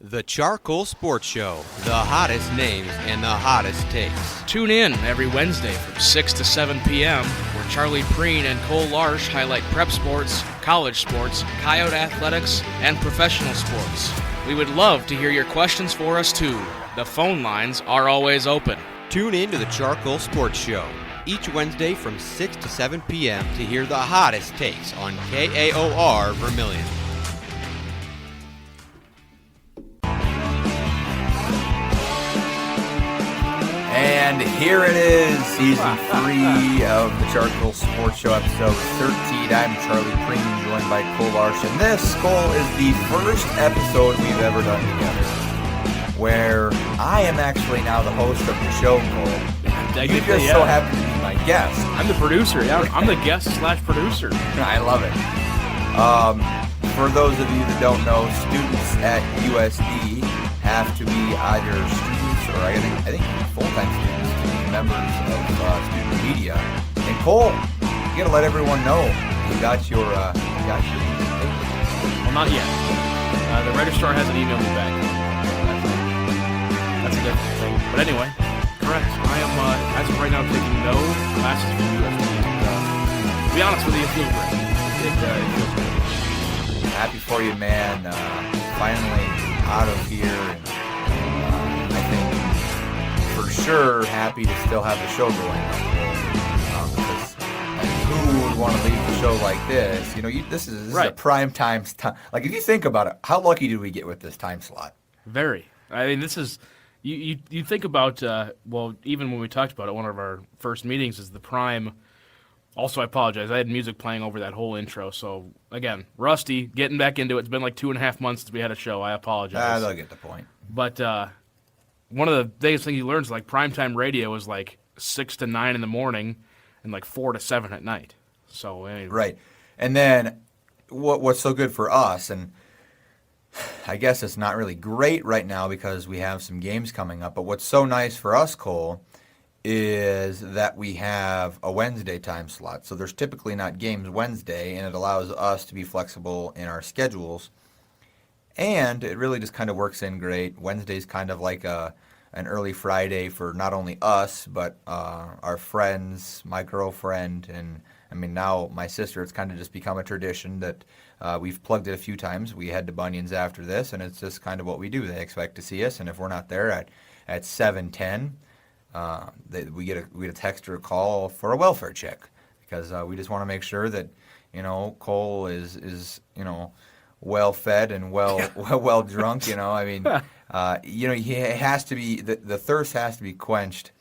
The CharCole Sports Show, the hottest names and the hottest takes. Tune in every Wednesday from 6 to 7 p.m. where Charlie Prien and Cole Larsch highlight prep sports, college sports, coyote athletics, and professional sports. We would love to hear your questions for us too. The phone lines are always open. Tune in to the CharCole Sports Show each Wednesday from 6 to 7 p.m. to hear the hottest takes on KAOR Vermilion. And here it is, Season 3 of the CharCole Sports Show, Episode 13. I'm Charlie Prien, joined by Cole Larsch. And this, Cole, is the first episode we've ever done together where I am actually now the host of the show, Cole. You just so happen to be my guest. I'm the producer, yeah. I'm the guest/producer. I love it. For those of you that don't know, students at USD have to be either students or I think full-time students to be members of student media. And Cole, you gotta let everyone know you got your Well, not yet. The registrar hasn't emailed me back. That's a different thing. But anyway, correct. I am, as of right now, taking no classes from USD. To be honest with you, it feels great. It feels great. Happy for you, man. Finally out of here. And, I think for sure happy to still have the show going. Because who would want to leave the show like this? You know, this is a prime time. Like, if you think about it, how lucky did we get with this time slot? Very. I mean, this is... You think about, even when we talked about it, one of our first meetings is the prime. Also, I apologize. I had music playing over that whole intro. So, again, rusty, getting back into it. It's been like 2.5 months since we had a show. I apologize. They'll get the point. But one of the biggest things you learn is, like, primetime radio is like 6 to 9 in the morning and like 4 to 7 at night. So, anyway. Right. And then what's so good for us, and I guess it's not really great right now because we have some games coming up, but what's so nice for us, Cole, is that we have a Wednesday time slot. So there's typically not games Wednesday, and it allows us to be flexible in our schedules. And it really just kind of works in great. Wednesday's kind of like an early Friday for not only us, but our friends, my girlfriend, and I mean now my sister. It's kind of just become a tradition that we've plugged it a few times. We head to Bunyan's after this, and it's just kind of what we do. They expect to see us, and if we're not there at 7:10, we get a text or a call for a welfare check because we just want to make sure that Cole is well fed and well drunk. I mean, he has to be the thirst has to be quenched,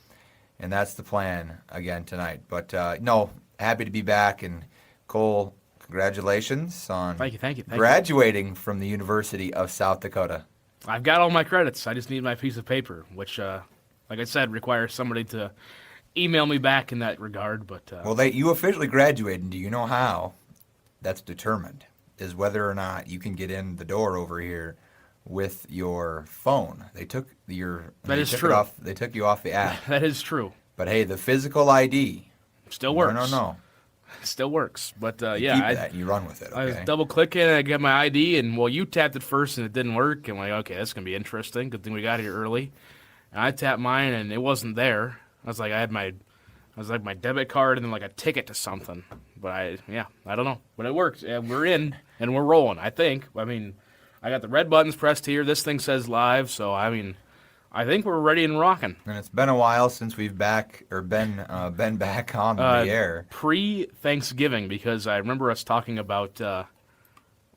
and that's the plan again tonight. But no, happy to be back, and Cole, congratulations on thank you. graduating from the University of South Dakota. I've got all my credits. I just need my piece of paper, which, like I said, requires somebody to email me back in that regard. But you officially graduated, and do you know how that's determined? Is whether or not you can get in the door over here with your phone. They took your That is true. They took you off the app. That is true. But hey, the physical ID still works. No. Still works. But you keep that and you run with it. Okay? I was double clicking and I got my ID, and you tapped it first and it didn't work. And I'm like, okay, that's gonna be interesting. Good thing we got here early. And I tapped mine and it wasn't there. I was like my debit card and then like a ticket to something. But I don't know. But it worked. And we're in and we're rolling, I think. I mean, I got the red buttons pressed here. This thing says live, so I mean, I think we're ready and rocking. And it's been a while since we've been back on the air. Pre-Thanksgiving, because I remember us talking about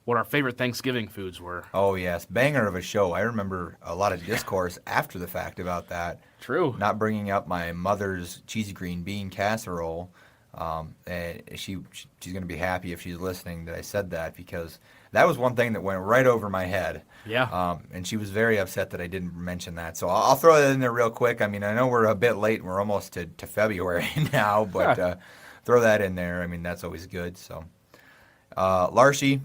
what our favorite Thanksgiving foods were. Oh, yes. Banger of a show. I remember a lot of discourse after the fact about that. True. Not bringing up my mother's cheesy green bean casserole. And she's going to be happy if she's listening that I said that, because that was one thing that went right over my head. Yeah. And she was very upset that I didn't mention that. So I'll throw that in there real quick. I mean, I know we're a bit late and we're almost to February now, but throw that in there. I mean, that's always good. So, Larshi,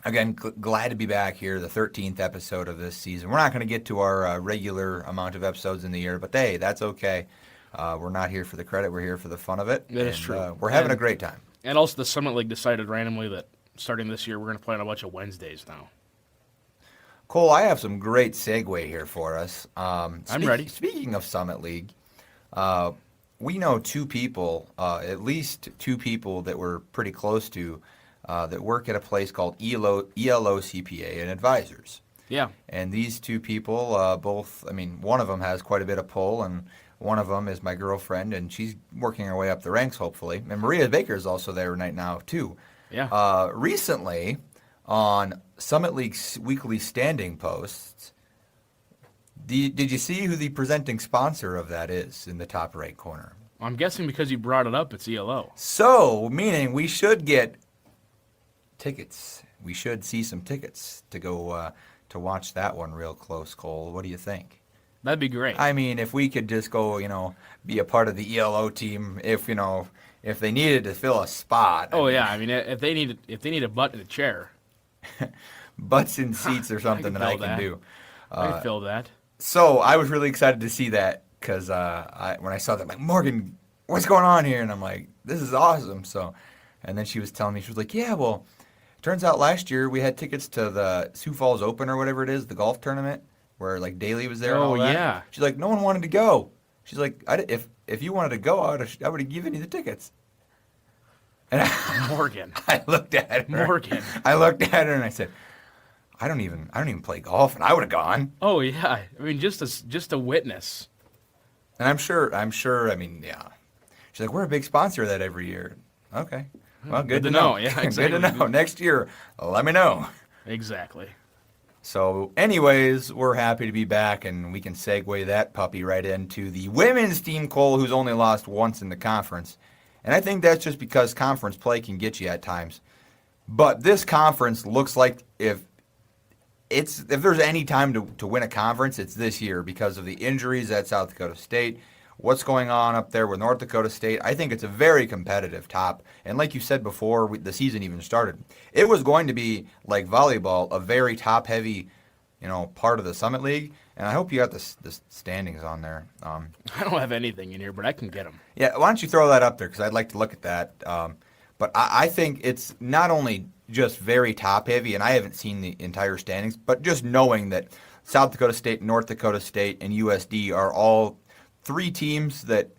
again, glad to be back here, the 13th episode of this season. We're not going to get to our regular amount of episodes in the year, but hey, that's okay. We're not here for the credit. We're here for the fun of it. That is true. We're having a great time. And also the Summit League decided randomly that starting this year we're going to play on a bunch of Wednesdays now. Cole, I have some great segue here for us. I'm ready. Speaking of Summit League, we know two people, at least two people that we're pretty close to, that work at a place called ELO CPA and Advisors. Yeah. And these two people, one of them has quite a bit of pull, and one of them is my girlfriend, and she's working her way up the ranks, hopefully. And Maria Baker is also there right now, too. Yeah. Recently, on Summit League's weekly standing posts, did you see who the presenting sponsor of that is in the top right corner? I'm guessing because you brought it up, it's ELO. So, meaning we should get tickets. We should see some tickets to go to watch that one real close, Cole. What do you think? That'd be great. I mean, if we could just go, be a part of the ELO team, if they needed to fill a spot. I mean, if they need a butt in a chair, butts in seats or something that I can do. I can fill that. So I was really excited to see that because when I saw that, I'm like, Morgan, what's going on here? And I'm like, this is awesome. So, and then she was telling me, she was like, yeah, well, turns out last year we had tickets to the Sioux Falls Open or whatever it is, the golf tournament, where like Daly was there and all that. Yeah. She's like, no one wanted to go. She's like, if you wanted to go, I would have given you the tickets. And Morgan. I looked at her. Morgan. I looked at her and I said, I don't even play golf, and I would have gone. Oh yeah. I mean, just a witness. And I'm sure. I mean, yeah. She's like, we're a big sponsor of that every year. Okay. Well, good to know. Yeah, exactly. Good to know. Next year, let me know. Exactly. So, anyways, we're happy to be back, and we can segue that puppy right into the women's team, Cole, who's only lost once in the conference. And I think that's just because conference play can get you at times. But this conference looks like if there's any time to win a conference, it's this year because of the injuries at South Dakota State, what's going on up there with North Dakota State. I think it's a very competitive top. And like you said before the season even started, it was going to be like volleyball, a very top-heavy, part of the Summit League. And I hope you got the standings on there. I don't have anything in here, but I can get them. Yeah, why don't you throw that up there because I'd like to look at that. But I think it's not only just very top-heavy, and I haven't seen the entire standings, but just knowing that South Dakota State, North Dakota State, and USD are all three teams that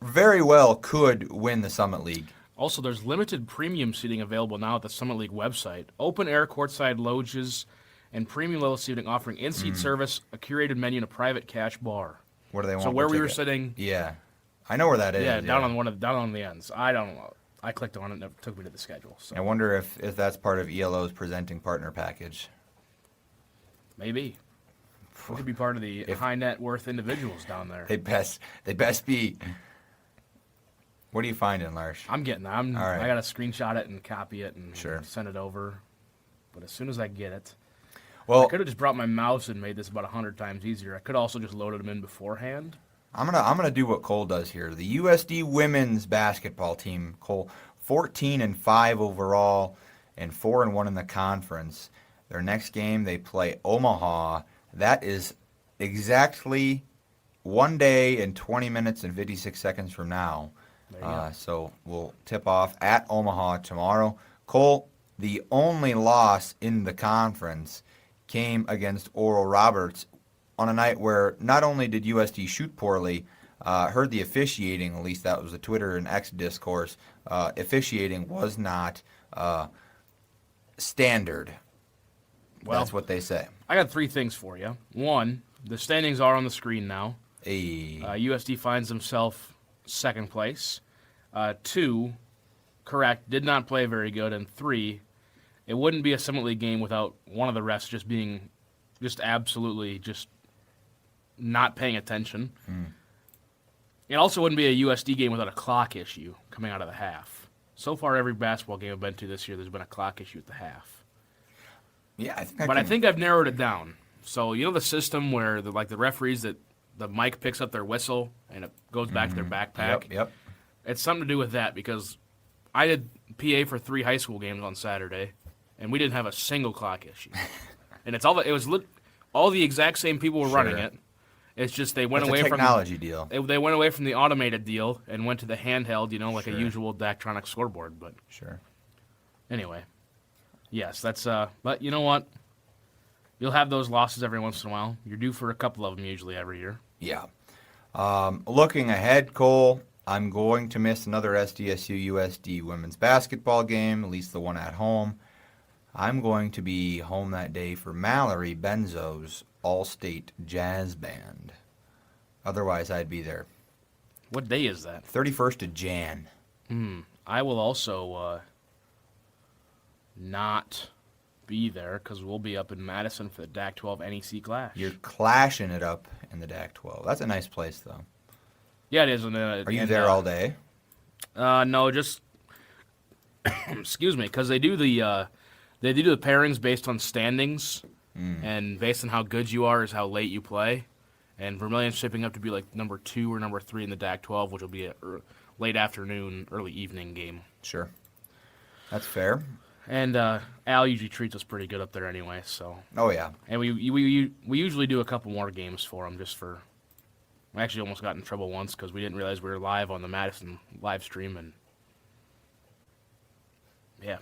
very well could win the Summit League. Also, there's limited premium seating available now at the Summit League website. Open air courtside loges and premium level seating offering in-seat service, a curated menu, and a private cash bar. What do they want? So where we were sitting... Yeah. I know where that is. Yeah, down on the ends. I don't know. I clicked on it and it took me to the schedule. So. I wonder if that's part of ELO's presenting partner package. Maybe. We could be part of the high net worth individuals down there. They best be. What are you finding, Larsch? I'm getting that. All right. I got to screenshot it and copy it and sure. Send it over. But as soon as I get it, well, I could have just brought my mouse and made this about 100 times easier. I could also just loaded them in beforehand. I'm gonna do what Cole does here. The USD women's basketball team, Cole, 14-5 overall, and 4-1 in the conference. Their next game they play Omaha. That is exactly 1 day and 20 minutes and 56 seconds from now. So we'll tip off at Omaha tomorrow. Cole, the only loss in the conference came against Oral Roberts on a night where not only did USD shoot poorly, heard the officiating, at least that was the Twitter and X discourse, officiating was not standard. Well, that's what they say. I got three things for you. One, the standings are on the screen now. Hey. USD finds himself second place. Two, correct, did not play very good. And three, it wouldn't be a Summit League game without one of the refs just being absolutely not paying attention. It also wouldn't be a USD game without a clock issue coming out of the half. So far, every basketball game I've been to this year, there's been a clock issue at the half. Yeah, I think I've narrowed it down. So the system where the referees that the mic picks up their whistle and it goes back to their backpack. Yep. It's something to do with that because I did PA for 3 high school games on Saturday, and we didn't have a single clock issue. And it was all the exact same people were running it. It's just they went away from the technology deal. They went away from the automated deal and went to the handheld, a Sure. usual Daktronic scoreboard. But sure. Anyway, yes, that's. But you know what? You'll have those losses every once in a while. You're due for a couple of them usually every year. Yeah. Looking ahead, Cole, I'm going to miss another SDSU USD women's basketball game, at least the one at home. I'm going to be home that day for Mallory Benzo's All-State Jazz Band. Otherwise, I'd be there. What day is that? 31st of Jan. I will also not be there because we'll be up in Madison for the DAC 12 NEC Clash. You're clashing it up in the DAC 12. That's a nice place, though. Yeah, it is. Are you there all day? No, just excuse me, because they do the pairings based on standings, and based on how good you are is how late you play. And Vermilion's shaping up to be like number 2 or number 3 in the DAC 12, which will be a late afternoon, early evening game. Sure. That's fair. And Al usually treats us pretty good up there anyway, so. Oh, yeah. And we usually do a couple more games for them just for. I actually almost got in trouble once because we didn't realize we were live on the Madison live stream, and yeah,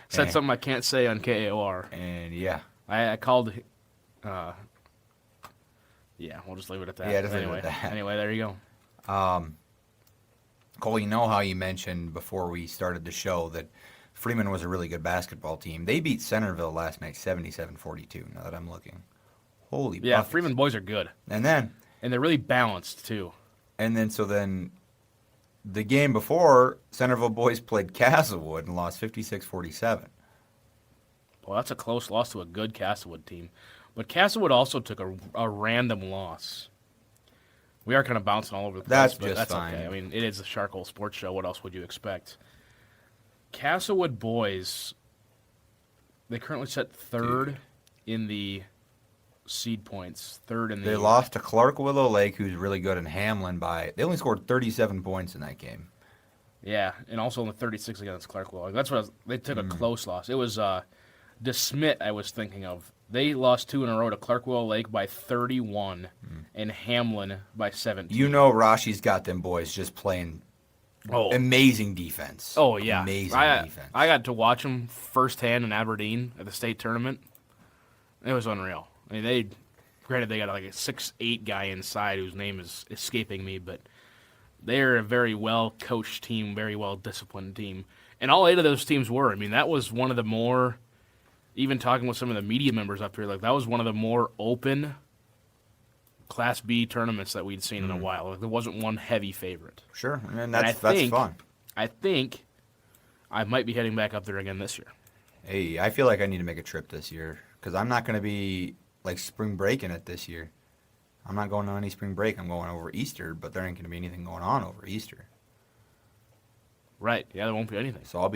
said something I can't say on KAOR. And yeah, I called. Yeah, we'll just leave it at that. Yeah, just leave it at that. Anyway, there you go. Cole, you know how you mentioned before we started the show that Freeman was a really good basketball team. They beat Centerville last night 77-42, now that I'm looking. Holy buckets. Freeman boys are good. And they're really balanced, too. So the game before, Centerville boys played Castlewood and lost 56-47. Well, that's a close loss to a good Castlewood team. But Castlewood also took a random loss. We are kind of bouncing all over the place, but that's fine. Okay. I mean, it is a CharCole sports show. What else would you expect? Castlewood boys, they currently set third in the seed points. They lost to Clark Willow Lake, who's really good, in Hamlin they only scored 37 points in that game. Yeah, and also only 36 against Clark Willow Lake. That's what they took a close loss. It was DeSmit I was thinking of. They lost 2 in a row to Clark Willow Lake by 31 and Hamlin by 17. You know Rashi's got them boys just playing amazing defense. Oh, yeah. Amazing defense. I got to watch them firsthand in Aberdeen at the state tournament. It was unreal. I mean, they got like a 6'8" guy inside whose name is escaping me, but they're a very well-coached team, very well-disciplined team. And all 8 of those teams were. I mean, that was one of the more... Even talking with some of the media members up here, like that was one of the more open Class B tournaments that we'd seen in a while. Like, there wasn't one heavy favorite. Sure, and that's fun. I think I might be heading back up there again this year. Hey, I feel like I need to make a trip this year because I'm not going to be like spring breaking it this year. I'm not going on any spring break. I'm going over Easter, but there ain't going to be anything going on over Easter. Right? Yeah, there won't be anything. So I'll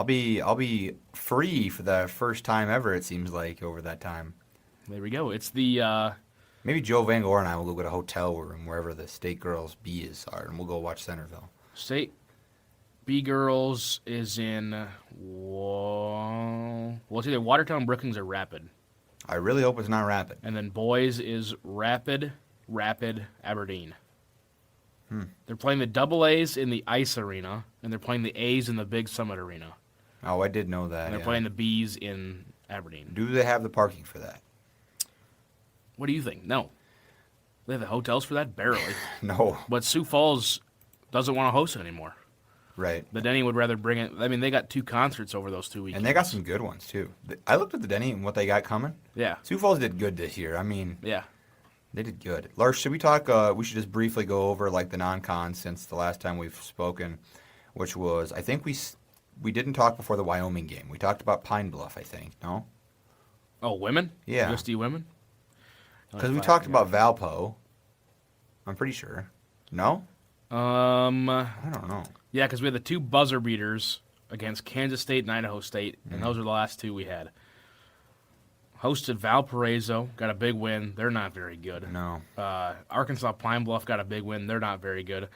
be free for the first time ever, it seems like, over that time. There we go. It's the... Maybe Joe Van Gore and I will go get a hotel room wherever the State Girls B's are, and we'll go watch Centerville. State B Girls is in... Well, it's either Watertown, Brookings, or Rapid. I really hope it's not Rapid. And then boys is Rapid, Aberdeen. They're playing the double A's in the Ice Arena, and they're playing the A's in the Big Summit Arena. Oh, I did know that. And they're playing the B's in Aberdeen. Do they have the parking for that? What do you think? No. They have the hotels for that? Barely. No. But Sioux Falls doesn't want to host it anymore. Right. The Denny would rather bring it. I mean, they got 2 concerts over those 2 weekends. And they got some good ones, too. I looked at the Denny and what they got coming. Yeah. Sioux Falls did good this year. I mean... Yeah. They did good. Larsch, should we talk? We should just briefly go over like the non-con since the last time we've spoken, which was I think we didn't talk before the Wyoming game. We talked about Pine Bluff, I think. No. Oh, women? Yeah. USD women. Because we talked about Valpo. I'm pretty sure. No. I don't know. Yeah, because we had the 2 buzzer beaters against Kansas State and Idaho State, and those are the last 2 we had. Hosted Valparaiso, got a big win. They're not very good. No. Arkansas Pine Bluff got a big win. They're not very good.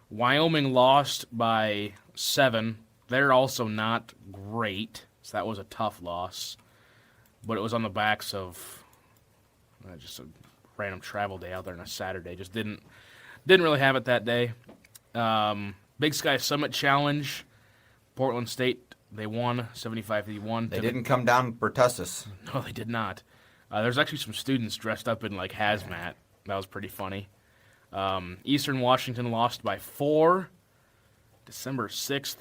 Wyoming lost by 7. They're also not great, so that was a tough loss. But it was on the backs of just a random travel day out there on a Saturday. Just didn't really have it that day. Big Sky Summit Challenge. Portland State They won 75-51. They didn't come down and protest us. No, they did not. There's actually some students dressed up in like hazmat. That was pretty funny. Eastern Washington lost by 4. December 6th.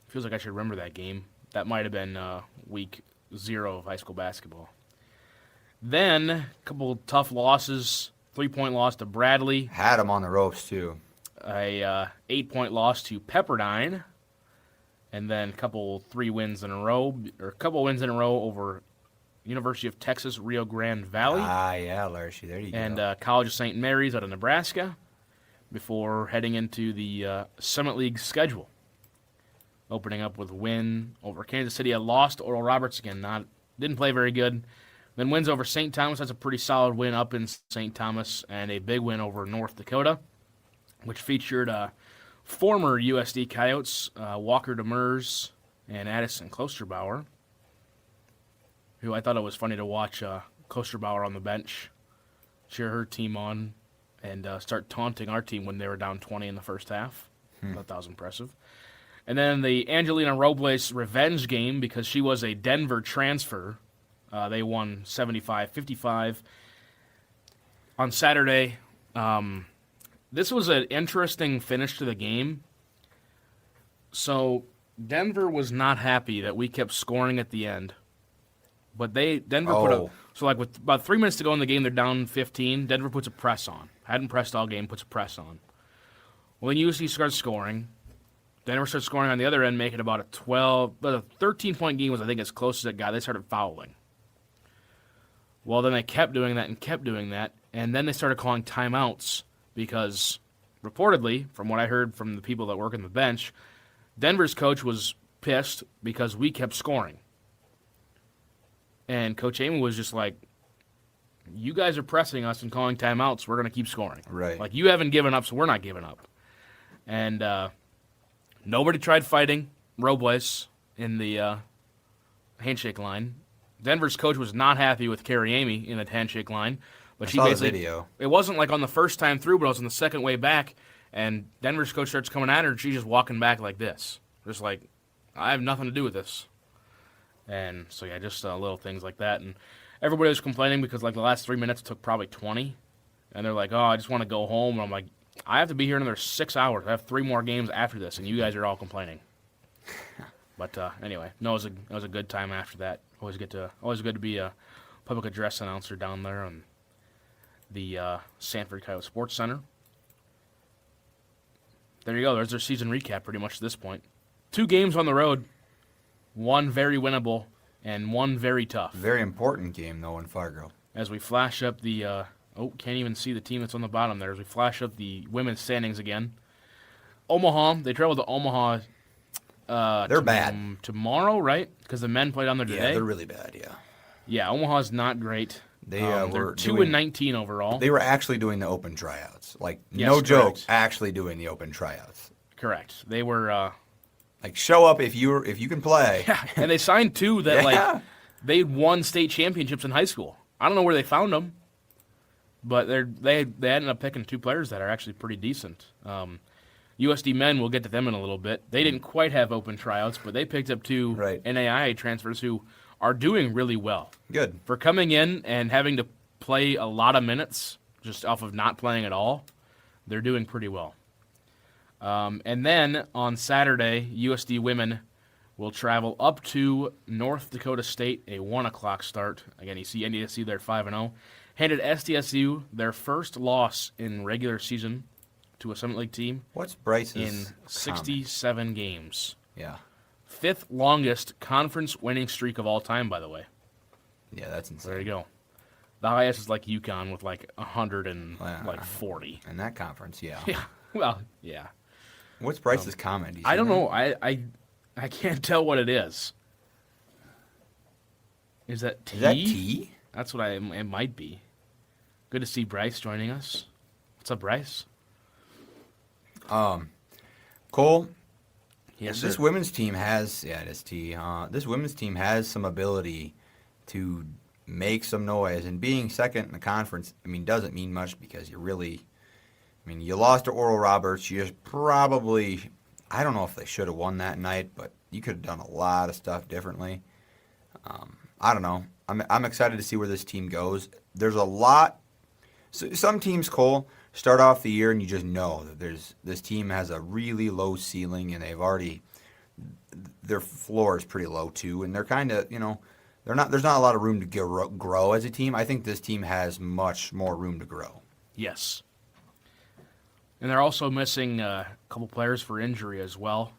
Feels like I should remember that game. That might have been week 0 of high school basketball. Then, a couple tough losses. 3-point loss to Bradley. Had them on the ropes, too. A 8-point loss to Pepperdine. And then a couple wins in a row over University of Texas, Rio Grande Valley. Yeah, Larsch, there you go. And College of St. Mary's out of Nebraska before heading into the Summit League schedule. Opening up with a win over Kansas City. A loss to Oral Roberts again. Didn't play very good. Then wins over St. Thomas. That's a pretty solid win up in St. Thomas. And a big win over North Dakota, which featured former USD Coyotes, Walker Demers and Addison Klosterbauer, who I thought it was funny to watch Klosterbauer on the bench cheer her team on and start taunting our team when they were down 20 in the first half. I thought that was impressive. And then the Angelina Robles revenge game, because she was a Denver transfer. They won 75-55. On Saturday, this was an interesting finish to the game. So Denver was not happy that we kept scoring at the end. But Denver put up, so like with about 3 minutes to go in the game, they're down 15. Denver puts a press on. Hadn't pressed all game, puts a press on. Well, then USC starts scoring. Denver starts scoring on the other end, making about a 13-point game was, I think, as close as it got. They started fouling. Well, then they kept doing that, and then they started calling timeouts because, reportedly, from what I heard from the people that work on the bench, Denver's coach was pissed because we kept scoring. And Coach Amy was just like, you guys are pressing us and calling timeouts. We're going to keep scoring. Right. Like, you haven't given up, so we're not giving up. And nobody tried fighting Robles in the handshake line. Denver's coach was not happy with Carrie Amy in the handshake line. But she basically, the video. It wasn't like on the first time through, but it was on the second way back. And Denver's coach starts coming at her, and she's just walking back like this. Just like, I have nothing to do with this. And so, yeah, just little things like that. And everybody was complaining because, like, the last 3 minutes took probably 20. And they're like, oh, I just want to go home. And I'm like, I have to be here another 6 hours. I have 3 more games after this, and you guys are all complaining. But anyway, no, it was a good time after that. Always good to be a public address announcer down there on the Sanford Coyote Sports Center. There you go. There's their season recap pretty much at this point. 2 games on the road. 1 very winnable, and 1 very tough. Very important game, though, in Fargo. As we flash up the, can't even see the team that's on the bottom there. As we flash up the women's standings again. Omaha, they traveled to Omaha. They're bad. Tomorrow, right? Because the men played on there today. Yeah, they're really bad, yeah. Yeah, Omaha's not great. They're were 2-19 overall. They were actually doing the open tryouts. Like, yes, no joke, correct. actually doing the open tryouts. Correct. They were... like, show up if you can play. Yeah, and they signed 2 that, like, they won state championships in high school. I don't know where they found them, but they ended up picking 2 players that are actually pretty decent. USD men, we'll get to them in a little bit. They didn't quite have open tryouts, but they picked up 2 NAIA transfers who are doing really well. Good. For coming in and having to play a lot of minutes just off of not playing at all, they're doing pretty well. And then on Saturday, USD women will travel up to North Dakota State, a 1 o'clock start. Again, you see NDSU, they're 5-0. Handed SDSU their first loss in regular season to a Summit League team. What's Bryce's in 67 games. Yeah. 5th longest conference winning streak of all time, by the way. Yeah, that's insane. There you go. The highest is like UConn with like 140. In that conference, yeah. Yeah. Well, yeah. What's Bryce's comment? I don't know. I can't tell what it is. Is that tea? Is that tea? That's what it might be. Good to see Bryce joining us. What's up, Bryce? Cole. Yes, this sir. women's team has it is tea. This women's team has some ability to make some noise, and being second in the conference, doesn't mean much because you lost to Oral Roberts. You probably I don't know if they should have won that night, but you could have done a lot of stuff differently. I don't know. I'm excited to see where this team goes. There's a lot. So some teams, Cole, start off the year and you just know that this team has a really low ceiling and their floor is pretty low too, and they're kind of there's not a lot of room to grow as a team. I think this team has much more room to grow. Yes. And they're also missing a couple players for injury as well.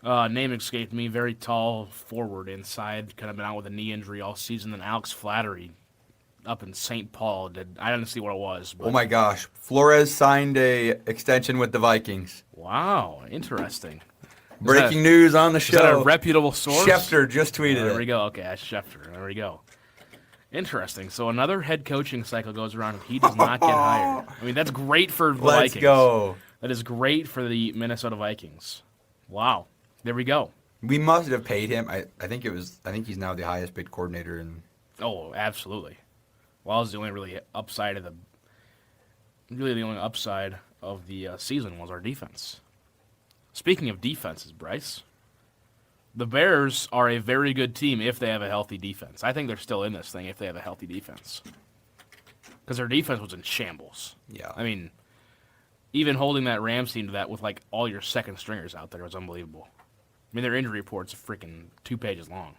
Name escaped me. Very tall forward inside. Kind of been out with a knee injury all season. Then Alex Flattery up in St. Paul. I didn't see what it was. But... Oh my gosh. Flores signed a extension with the Vikings. Wow. Interesting. Breaking news on the show. Is that a reputable source? Schefter just tweeted it. There we go. Okay, that's Schefter. There we go. Interesting. So another head coaching cycle goes around and he does not get hired. I mean, that's great for the Vikings. Let's go. That is great for the Minnesota Vikings. Wow. There we go. We must have paid him. I think he's now the highest paid coordinator in. Oh, absolutely. Well, it's the only really upside of the season was our defense. Speaking of defenses, Bryce, the Bears are a very good team if they have a healthy defense. I think they're still in this thing if they have a healthy defense. Because their defense was in shambles. Yeah. I mean, even holding that Rams team to that with like all your second stringers out there was unbelievable. I mean, their injury report's freaking 2 pages long.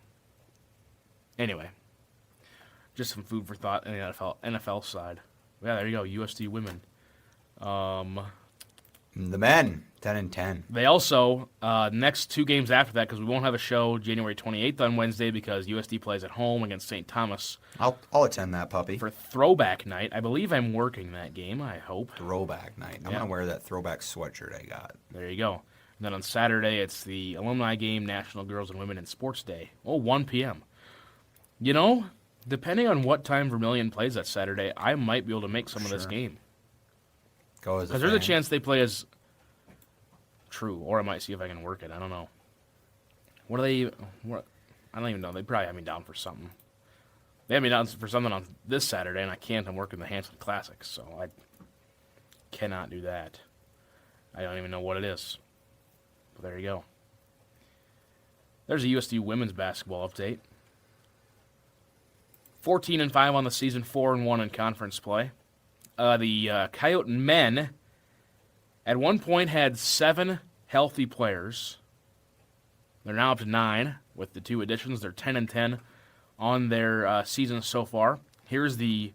Anyway, just some food for thought in the NFL side. Yeah, there you go, USD women. The men, 10-10. They also, next 2 games after that, because we won't have a show January 28th on Wednesday because USD plays at home against St. Thomas. I'll attend that, puppy. For throwback night. I believe I'm working that game, I hope. Throwback night. I'm going to wear that throwback sweatshirt I got. There you go. And then on Saturday, it's the alumni game, National Girls and Women in Sports Day. 1 p.m. You know, depending on what time Vermilion plays that Saturday, I might be able to make some of this game. Go as a fan. Because there's a chance they play as true, or I might see if I can work it. I don't know. What? I don't even know. They probably have me down for something. They have me down for something on this Saturday, and I can't. I'm working the Hanson Classics, so I cannot do that. I don't even know what it is. But there you go. There's a USD women's basketball update. 14-5 on the season, 4-1 in conference play. The Coyote men at one point had 7 healthy players. They're now up to 9 with the 2 additions. They're 10-10 on their season so far. Here's the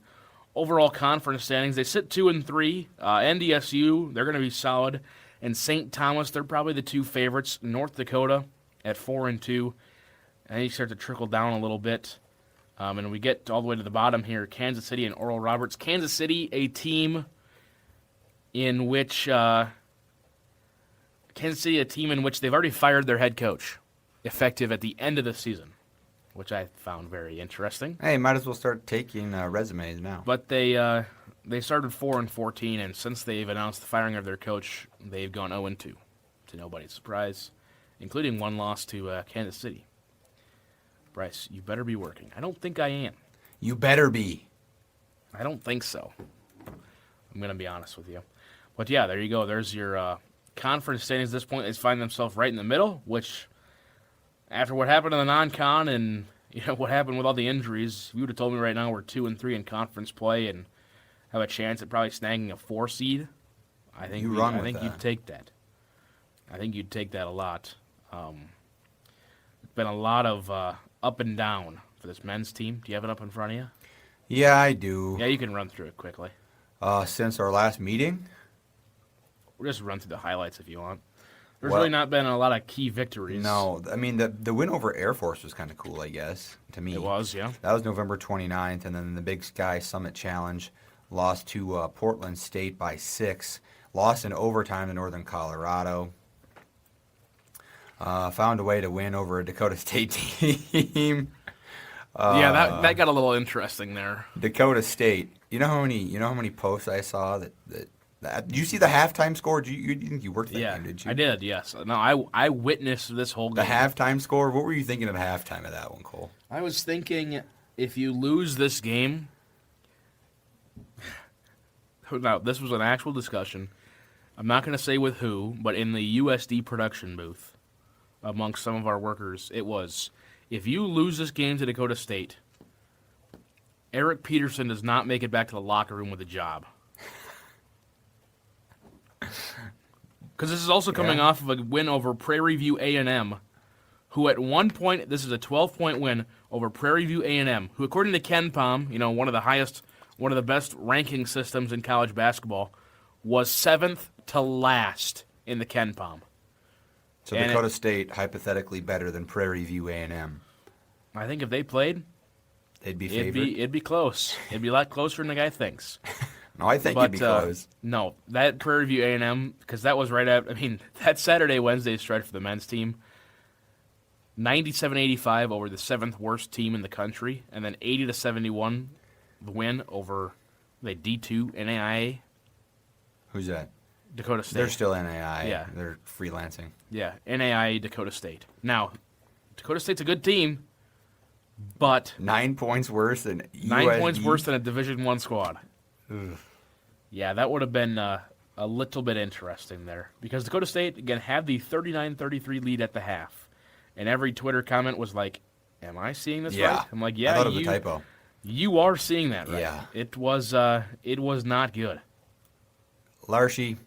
overall conference standings. They sit 2-3. NDSU, they're going to be solid. And St. Thomas, they're probably the 2 favorites. North Dakota at 4-2. And then you start to trickle down a little bit. And we get all the way to the bottom here. Kansas City and Oral Roberts. Kansas City, a team in which they've already fired their head coach, effective at the end of the season, which I found very interesting. Hey, might as well start taking resumes now. But they started 4-14, and since they've announced the firing of their coach, they've gone 0-2, to nobody's surprise, including 1 loss to Kansas City. Bryce, you better be working. I don't think I am. You better be. I don't think so. I'm going to be honest with you. But yeah, there you go. There's your conference standings at this point. They find themselves right in the middle, which after what happened in the non-con and what happened with all the injuries, you would have told me right now we're 2-3 in conference play and have a chance at probably snagging a 4 seed. I think you'd take that. I think you'd take that a lot. It's been a lot of up and down for this men's team. Do you have it up in front of you? Yeah, I do. Yeah, you can run through it quickly. Since our last meeting? We'll just run through the highlights if you want. There's really not been a lot of key victories. No, I mean, the win over Air Force was kind of cool, I guess, to me. It was, yeah. That was November 29th, and then the Big Sky Summit Challenge lost to Portland State by 6. Lost in overtime to Northern Colorado. Found a way to win over a Dakota State team. Yeah, that got a little interesting there. Dakota State. You know how many posts I saw that did you see the halftime score? You think you worked that game, did you? I did, yes. No, I witnessed this whole game. The halftime score? What were you thinking at halftime of that one, Cole? I was thinking if you lose this game, now this was an actual discussion. I'm not going to say with who, but in the USD production booth, amongst some of our workers, it was, if you lose this game to Dakota State, Eric Peterson does not make it back to the locker room with a job. Because this is also coming off of a win over Prairie View A&M, who at one point, this is a 12-point win over Prairie View A&M, who according to Ken Palm, one of the best ranking systems in college basketball, was 7th to last in the Ken Palm. So Dakota State hypothetically better than Prairie View A&M. I think if they played, they'd be favored. It'd be close. It'd be a lot closer than the guy thinks. No, I think it'd be close. No, that Prairie View A&M, because that was right after, that Saturday-Wednesday stretch for the men's team, 97-85 over the 7th worst team in the country, and then 80-71 the win over the D2 NAIA. Who's that? Dakota State. They're still NAIA. Yeah. They're freelancing. Yeah, NAIA Dakota State. Now, Dakota State's a good team, but 9 points worse than USD. 9 points worse than a Division I squad. Ugh. Yeah, that would have been a little bit interesting there. Because Dakota State, again, had the 39-33 lead at the half. And every Twitter comment was like, am I seeing this right? I'm like, yeah, I thought it was a typo. You are seeing that right. Yeah. It was not good. Larsch.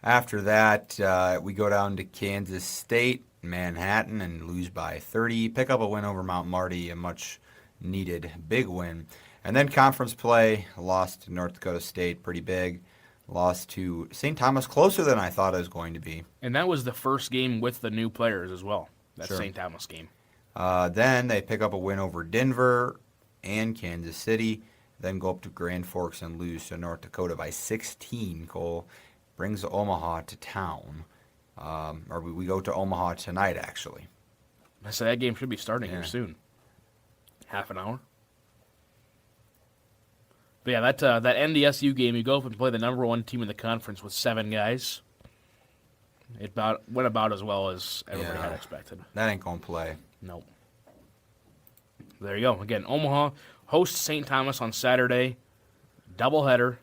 After that, we go down to Kansas State, Manhattan, and lose by 30. Pick up a win over Mount Marty, a much-needed big win. And then conference play, lost to North Dakota State, pretty big. Lost to St. Thomas, closer than I thought it was going to be. And that was the first game with the new players as well, that Sure. St. Thomas game. Then they pick up a win over Denver and Kansas City. Then go up to Grand Forks and lose to North Dakota by 16. Cole brings Omaha to town. Or we go to Omaha tonight, actually. So that game should be starting here soon. Half an hour. But yeah, that NDSU game, you go up and play the number 1 team in the conference with 7 guys. It went about as well as everybody had expected. That ain't going to play. Nope. There you go. Again, Omaha hosts St. Thomas on Saturday. Doubleheader.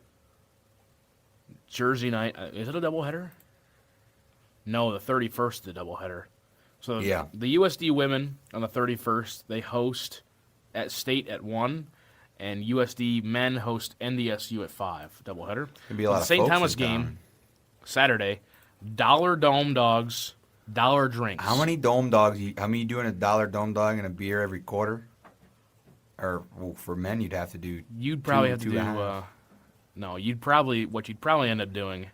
Jersey night. Is it a doubleheader? No, the 31st is the doubleheader. So the USD women on the 31st, they host at State at 1. And USD men host NDSU at 5. Doubleheader. Be a lot of St. Thomas in game, town. Saturday. $1 dome dogs, $1 drinks. How many dome dogs? How many you doing a $1 dome dog and a beer every quarter? Or for men, you'd have to do. You'd probably have to do. No, what you'd probably end up doing.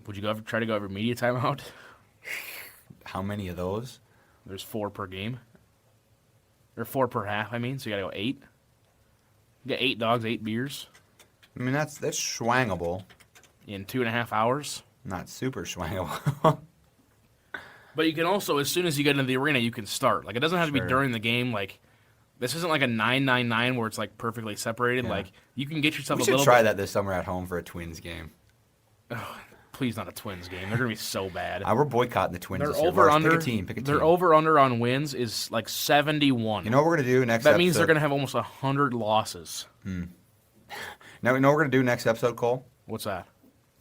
Would you try to go every media timeout? How many of those? There's 4 per game. Or 4 per half, so you gotta go 8. You get 8 dogs, 8 beers. That's schwangable. In 2.5 hours. Not super schwangable. But you can also, as soon as you get into the arena, you can start. Like, it doesn't have to be during the game. Like, this isn't like a 9-9-9 where it's like perfectly separated. Yeah. Like, you can get yourself we a little. We should try that this summer at home for a Twins game. Oh, please, not a Twins game. They're gonna be so bad. We're boycotting the Twins. They're over under. Pick a team. Their over under on wins is like 71. You know what we're gonna do next? That means they're gonna have almost 100 losses. Now you know what we're gonna do next episode, Cole? What's that?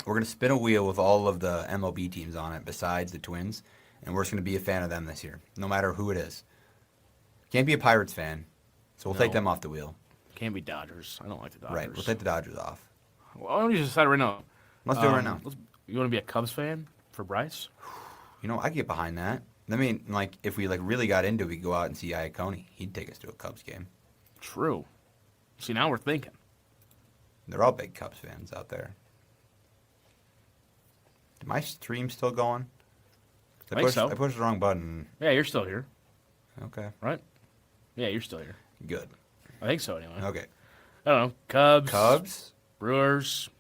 We're gonna spin a wheel with all of the MLB teams on it besides the Twins, and we're just gonna be a fan of them this year, no matter who it is. Can't be a Pirates fan, so we'll take them off the wheel. Can't be Dodgers. I don't like the Dodgers. Right, we'll take the Dodgers off. Why don't you just decide right now? Let's do it right now. You want to be a Cubs fan for Bryce? I get behind that. If we really got into it, we could go out and see Iacone. He'd take us to a Cubs game. True. See, now we're thinking. They're all big Cubs fans out there. Is my stream still going? I think so. I pushed the wrong button. Yeah, you're still here. Okay. Right? Yeah, you're still here. Good. I think so, anyway. Okay. I don't know. Cubs? Yeah, Brewers?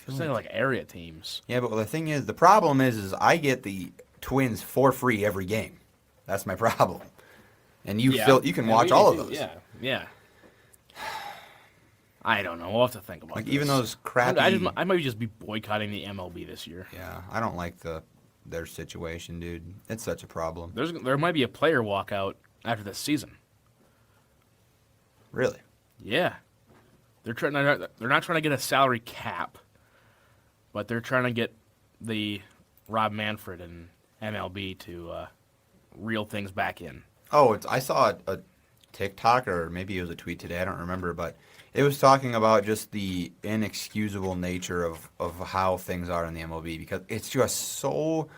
but I feel They're like area teams. Yeah, but the thing is, the problem is I get the Twins for free every game. That's my problem. And you can watch all of those. Yeah. I don't know. We'll have to think about this. Even those crappy... I might just be boycotting the MLB this year. Yeah, I don't like their situation, dude. It's such a problem. There might be a player walkout after this season. Really? Yeah. They're not trying to get a salary cap. but they're trying to get the Rob Manfred and MLB to reel things back in. Oh, I saw a TikTok, or maybe it was a tweet today, I don't remember, but it was talking about just the inexcusable nature of how things are in the MLB, because it's just so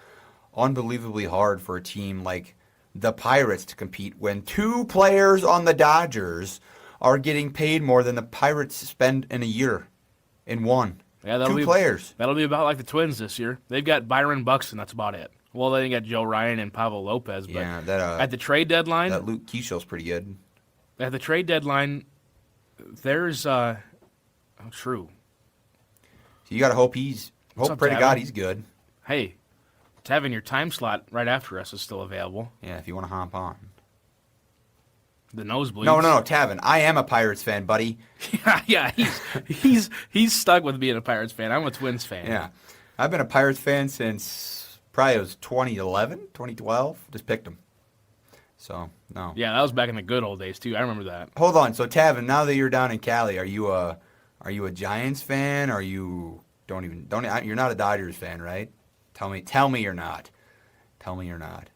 unbelievably hard for a team like the Pirates to compete when 2 players on the Dodgers are getting paid more than the Pirates spend in a year in one. Yeah, 2 players. That'll be about like the Twins this year. They've got Byron Buxton, that's about it. Well, they got Joe Ryan and Pablo Lopez, but Yeah, at the trade deadline, that Luke Keeshel's pretty good. At the trade deadline, there's true. So you got to hope pray to Tavin? God he's good. Hey, Tevin, your time slot right after us is still available. Yeah, if you want to hop on. The nosebleeds. No, Tavin. I am a Pirates fan, buddy. yeah, he's stuck with being a Pirates fan. I'm a Twins fan. Yeah. I've been a Pirates fan since probably it was 2011, 2012. Just picked them. So, no. Yeah, that was back in the good old days, too. I remember that. Hold on. So, Tavin, now that you're down in Cali, are you a Giants fan? Are you you're not a Dodgers fan, right? Tell me you're not. Tell me you're not.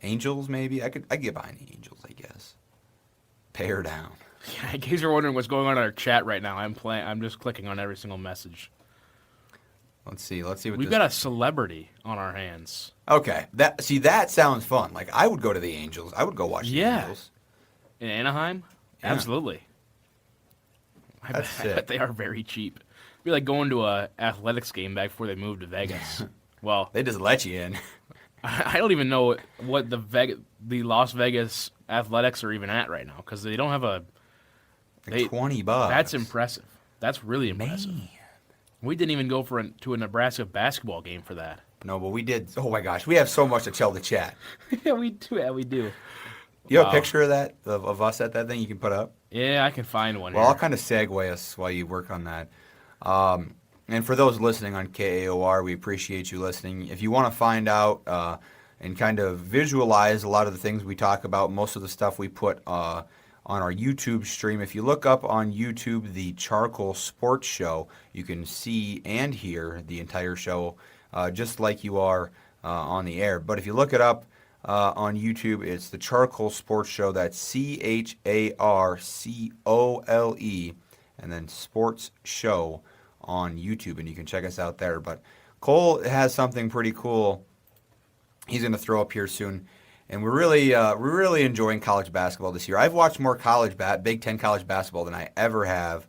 Angels, maybe? I could get behind the Angels, I guess. Pay her down. Yeah, in case you're wondering what's going on in our chat right now, I'm just clicking on every single message. Let's see what We've got a celebrity on our hands. Okay. That sounds fun. Like, I would go to the Angels. I would go watch the Angels. In Anaheim? Yeah. Absolutely. I bet they are very cheap. It'd be like going to a athletics game back before they moved to Vegas. Well, they just let you in. I don't even know what the Las Vegas Athletics are even at right now, because they don't have $20. That's impressive. That's really impressive. Man. We didn't even go to a Nebraska basketball game for that. No, but we did. Oh my gosh, we have so much to tell the chat. Yeah, we do. Yeah, we do. You have a picture of that of us at that thing you can put up? Yeah, I can find one. Well, here. I'll kind of segue us while you work on that. And for those listening on KAOR, we appreciate you listening. If you want to find out and kind of visualize a lot of the things we talk about, most of the stuff we put on our YouTube stream, if you look up on YouTube the CharCole Sports Show, you can see and hear the entire show just like you are on the air. But if you look it up on YouTube, it's the CharCole Sports Show. That's CharCole, and then Sports Show on YouTube, and you can check us out there. But Cole has something pretty cool he's going to throw up here soon, and we're really enjoying college basketball this year. I've watched more Big Ten college basketball than I ever have,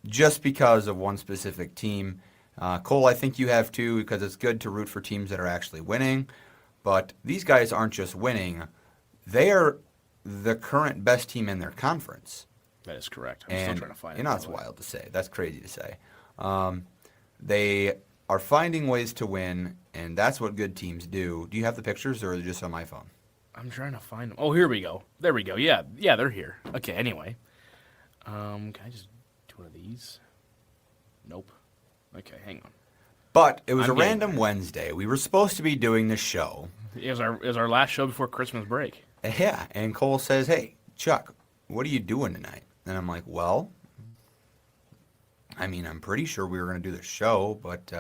just because of one specific team. Cole, I think you have too, because it's good to root for teams that are actually winning. But these guys aren't just winning; they are the current best team in their conference. That is correct. I'm still trying to find it. That's wild to say. That's crazy to say. They are finding ways to win, and that's what good teams do. Do you have the pictures, or are they just on my phone? I'm trying to find them. Oh, here we go. There we go. Yeah, they're here. Okay, anyway. Can I just do one of these? Nope. Okay, hang on. But it was a random Wednesday. We were supposed to be doing this show. It was our last show before Christmas break. Yeah, and Cole says, "Hey, Chuck, what are you doing tonight?" And I'm like, "Well, I mean, I'm pretty sure we were going to do the show, but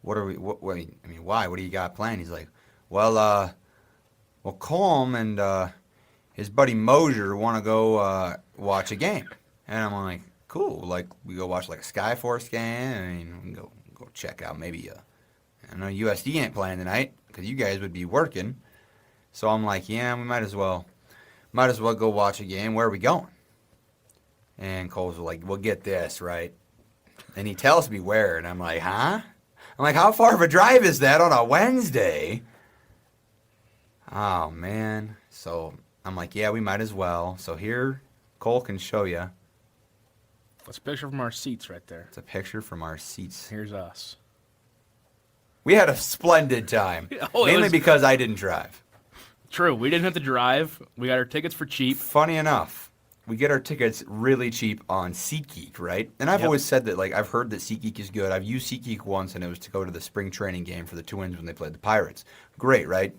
what are we? Why? What do you got planned?" He's like, "Well, Colm and his buddy Mosier want to go watch a game," and I'm like, "Cool. Like, we go watch like a Skyforce game. I mean, we can go check out maybe I know USD ain't playing tonight because you guys would be working." So I'm like, "Yeah, we might as well go watch a game. Where are we going?" And Cole's like, "Well, get this, right?" And he tells me where, and I'm like, "Huh?" I'm like, "How far of a drive is that on a Wednesday?" Oh, man. So I'm like, "Yeah, we might as well." So here, Cole can show you. That's a picture from our seats right there. It's a picture from our seats. Here's us. We had a splendid time, mainly because I didn't drive. True. We didn't have to drive. We got our tickets for cheap. Funny enough, we get our tickets really cheap on SeatGeek, right? And I've always said that, like, I've heard that SeatGeek is good. I've used SeatGeek once, and it was to go to the spring training game for the Twins when they played the Pirates. Great, right?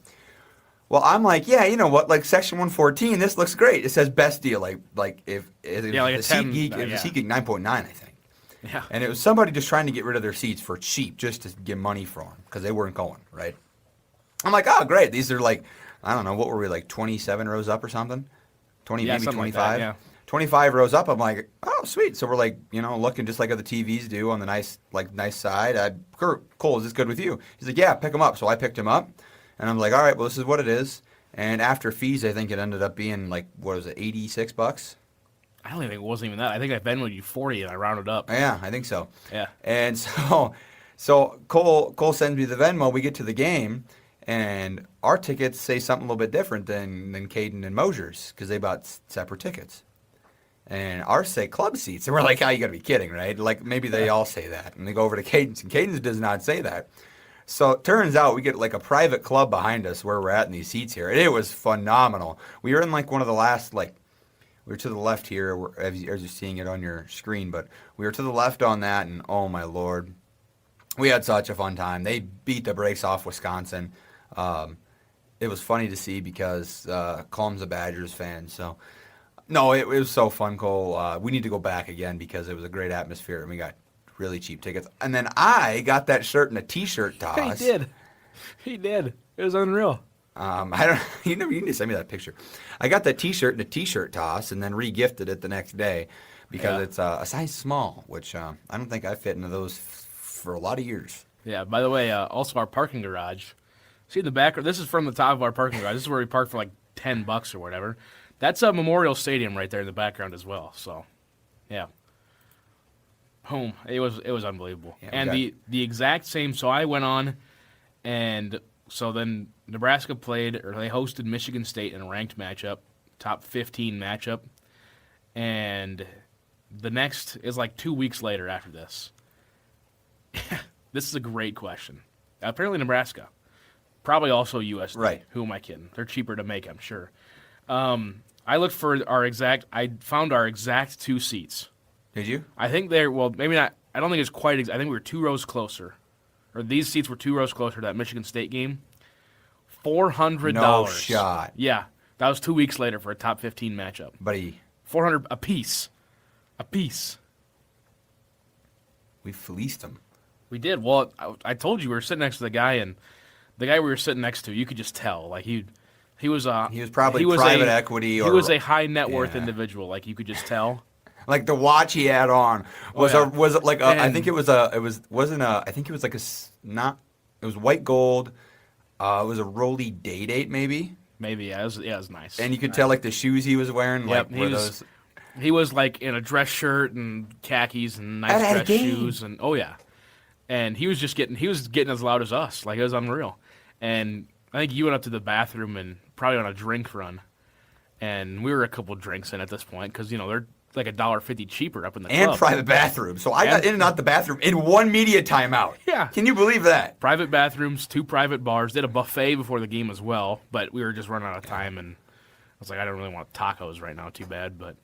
Well, I'm like, yeah, you know what? Like, Section 114, this looks great. It says best deal. Like if the SeatGeek 9.9, I think. Yeah. And it was somebody just trying to get rid of their seats for cheap, just to get money for them, because they weren't going, right? I'm like, oh, great. These are like, I don't know, what were we, like 27 rows up or something? 20, Yeah, maybe something 25? like that, yeah. 25 rows up. I'm like, oh, sweet. So we're like, looking just like other TVs do on the nice side. Cole, is this good with you? He's like, yeah, pick him up. So I picked him up, and I'm like, all right, well, this is what it is. And after fees, I think it ended up being like, what was it, $86? I don't even think it wasn't even that. I think I Venmoed you 40 and I rounded up. Yeah, I think so. Yeah. And so Cole sends me the Venmo. We get to the game, and our tickets say something a little bit different than Caden and Mosier's, because they bought separate tickets. And ours say club seats. And we're like, oh, you got to be kidding, right? Like, maybe they all say that. And they go over to Caden's, and Caden's does not say that. So it turns out we get like a private club behind us where we're at in these seats here. And it was phenomenal. We were in like one of the last, we were to the left here, as you're seeing it on your screen. But we were to the left on that, and oh, my Lord. We had such a fun time. They beat the brakes off Wisconsin. It was funny to see because Colm's a Badgers fan, so... No, it was so fun, Cole. We need to go back again because it was a great atmosphere, and we got really cheap tickets. And then I got that shirt and a T-shirt toss. He did. It was unreal. I don't. You need to send me that picture. I got that T-shirt and a T-shirt toss, and then re-gifted it the next day because it's a size small, which I don't think I fit into those for a lot of years. Yeah. By the way, also our parking garage. See in the back. This is from the top of our parking garage. This is where we park for like $10 or whatever. That's a Memorial Stadium right there in the background as well. So, yeah. Boom. It was unbelievable. Yeah, and the exact same. So I went on, and so then Nebraska played, or they hosted Michigan State in a ranked matchup, top 15 matchup. And the next is like 2 weeks later after this. This is a great question. Apparently Nebraska. Probably also USD. Right. Who am I kidding? They're cheaper to make, I'm sure. I looked for I found our exact 2 seats. Did you? I think maybe not, I don't think it's quite, I think we were 2 rows closer. Or these seats were 2 rows closer to that Michigan State game. $400. No shot. Yeah. That was 2 weeks later for a top 15 matchup. Buddy. $400 a piece. A piece. We fleeced them. We did. Well, I told you we were sitting next to the guy, and the guy we were sitting next to, you could just tell. Like, he was probably private equity, or he was a high net worth individual. Like, you could just tell. Like the watch he had on was like I think it was white gold. It was a Rolly Day Date maybe. Maybe it was nice. And you could tell like the shoes he was wearing. Yep, like he was like in a dress shirt and khakis and nice dress shoes and and he was getting as loud as us. Like, it was unreal. And I think you went up to the bathroom and probably on a drink run, and we were a couple drinks in at this point because they're like $1.50 cheaper up in the club. And private bathroom. So I got in and out the bathroom in one media timeout. Yeah. Can you believe that? Private bathrooms, 2 private bars. Did a buffet before the game as well, but we were just running out of time, and I was like, I don't really want tacos right now. Too bad, but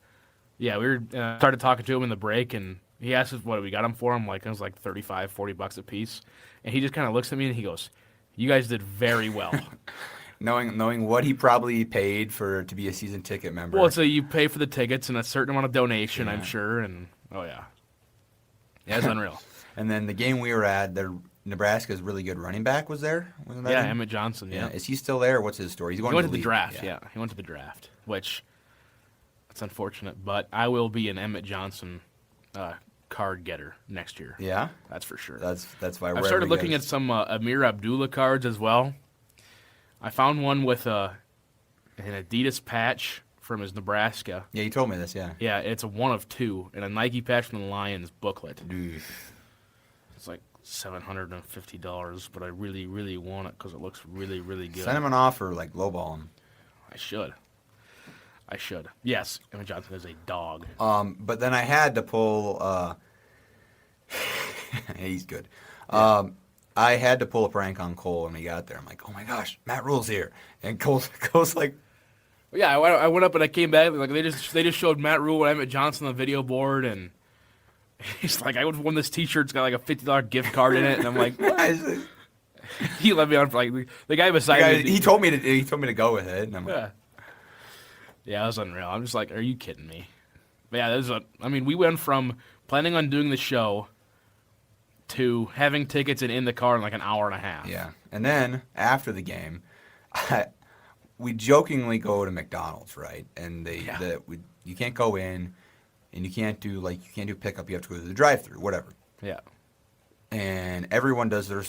yeah, we were started talking to him in the break, and he asked us what we got him for. I'm like, it was like $35, $40 a piece, and he just kind of looks at me and he goes, "You guys did very well." Knowing what he probably paid to be a season ticket member. Well, so you pay for the tickets and a certain amount of donation, I'm sure, and yeah, it's unreal. And then the game we were at, Nebraska's really good running back was there. Wasn't that him? Emmett Johnson. Yeah. Is he still there? What's his story? He went to the draft. Yeah, he went to the draft, which that's unfortunate. But I will be an Emmett Johnson card getter next year. Yeah, that's for sure. That's why I started looking at some Amir Abdullah cards as well. I found one with an Adidas patch from his Nebraska. Yeah, you told me this. Yeah. Yeah, it's a 1 of 2, and a Nike patch from the Lions booklet. Dude. It's like $750, but I really, really want it because it looks really, really good. Send him an offer, like lowball him. I should. Yes, Emmett Johnson is a dog. But then I had to pull. He's good. I had to pull a prank on Cole when we got there. I'm like, oh my gosh, Matt Rule's here, and Cole's like, yeah. I went up and I came back. Like they just showed Matt Rule and Emmett Johnson on the video board, and he's like, I would have won this T-shirt. It's got like a $50 gift card in it, and I'm like, what? He let me on for like the guy beside me. He told me to go with it, and I'm like, yeah, it was unreal. I'm just like, are you kidding me? But yeah, we went from planning on doing the show to having tickets and in the car in like an hour and a half. Yeah. And then after the game, we jokingly go to McDonald's, right? And you can't go in, and you can't do pickup. You have to go to the drive-thru, whatever. Yeah. And everyone does their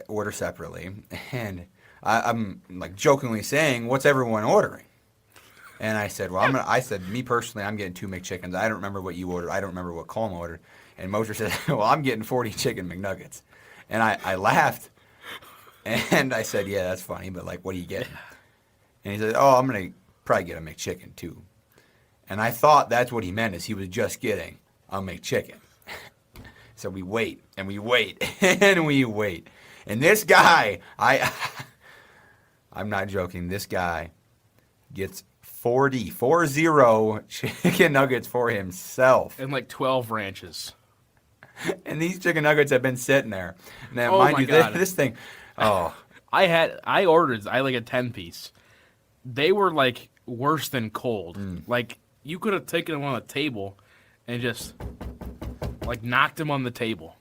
order separately. And I'm like jokingly saying, "What's everyone ordering?" And I said, "Well, me personally, I'm getting 2 McChickens. I don't remember what you ordered. I don't remember what Colm ordered." And Mosher said, "Well, I'm getting 40 chicken McNuggets." And I laughed, and I said, "Yeah, that's funny, but like, what are you getting?" And he said, "Oh, I'm gonna probably get a McChicken too." And I thought that's what he meant, is he was just getting a McChicken. So we wait, and we wait, and we wait. And this guy, I'm not joking, this guy gets 40 chicken nuggets for himself. And like 12 ranches. And these chicken nuggets have been sitting there. Now, Oh mind my you, God. this thing, oh. I ordered like a 10-piece. They were like worse than cold. Like you could have taken them on the table and just like knocked him on the table.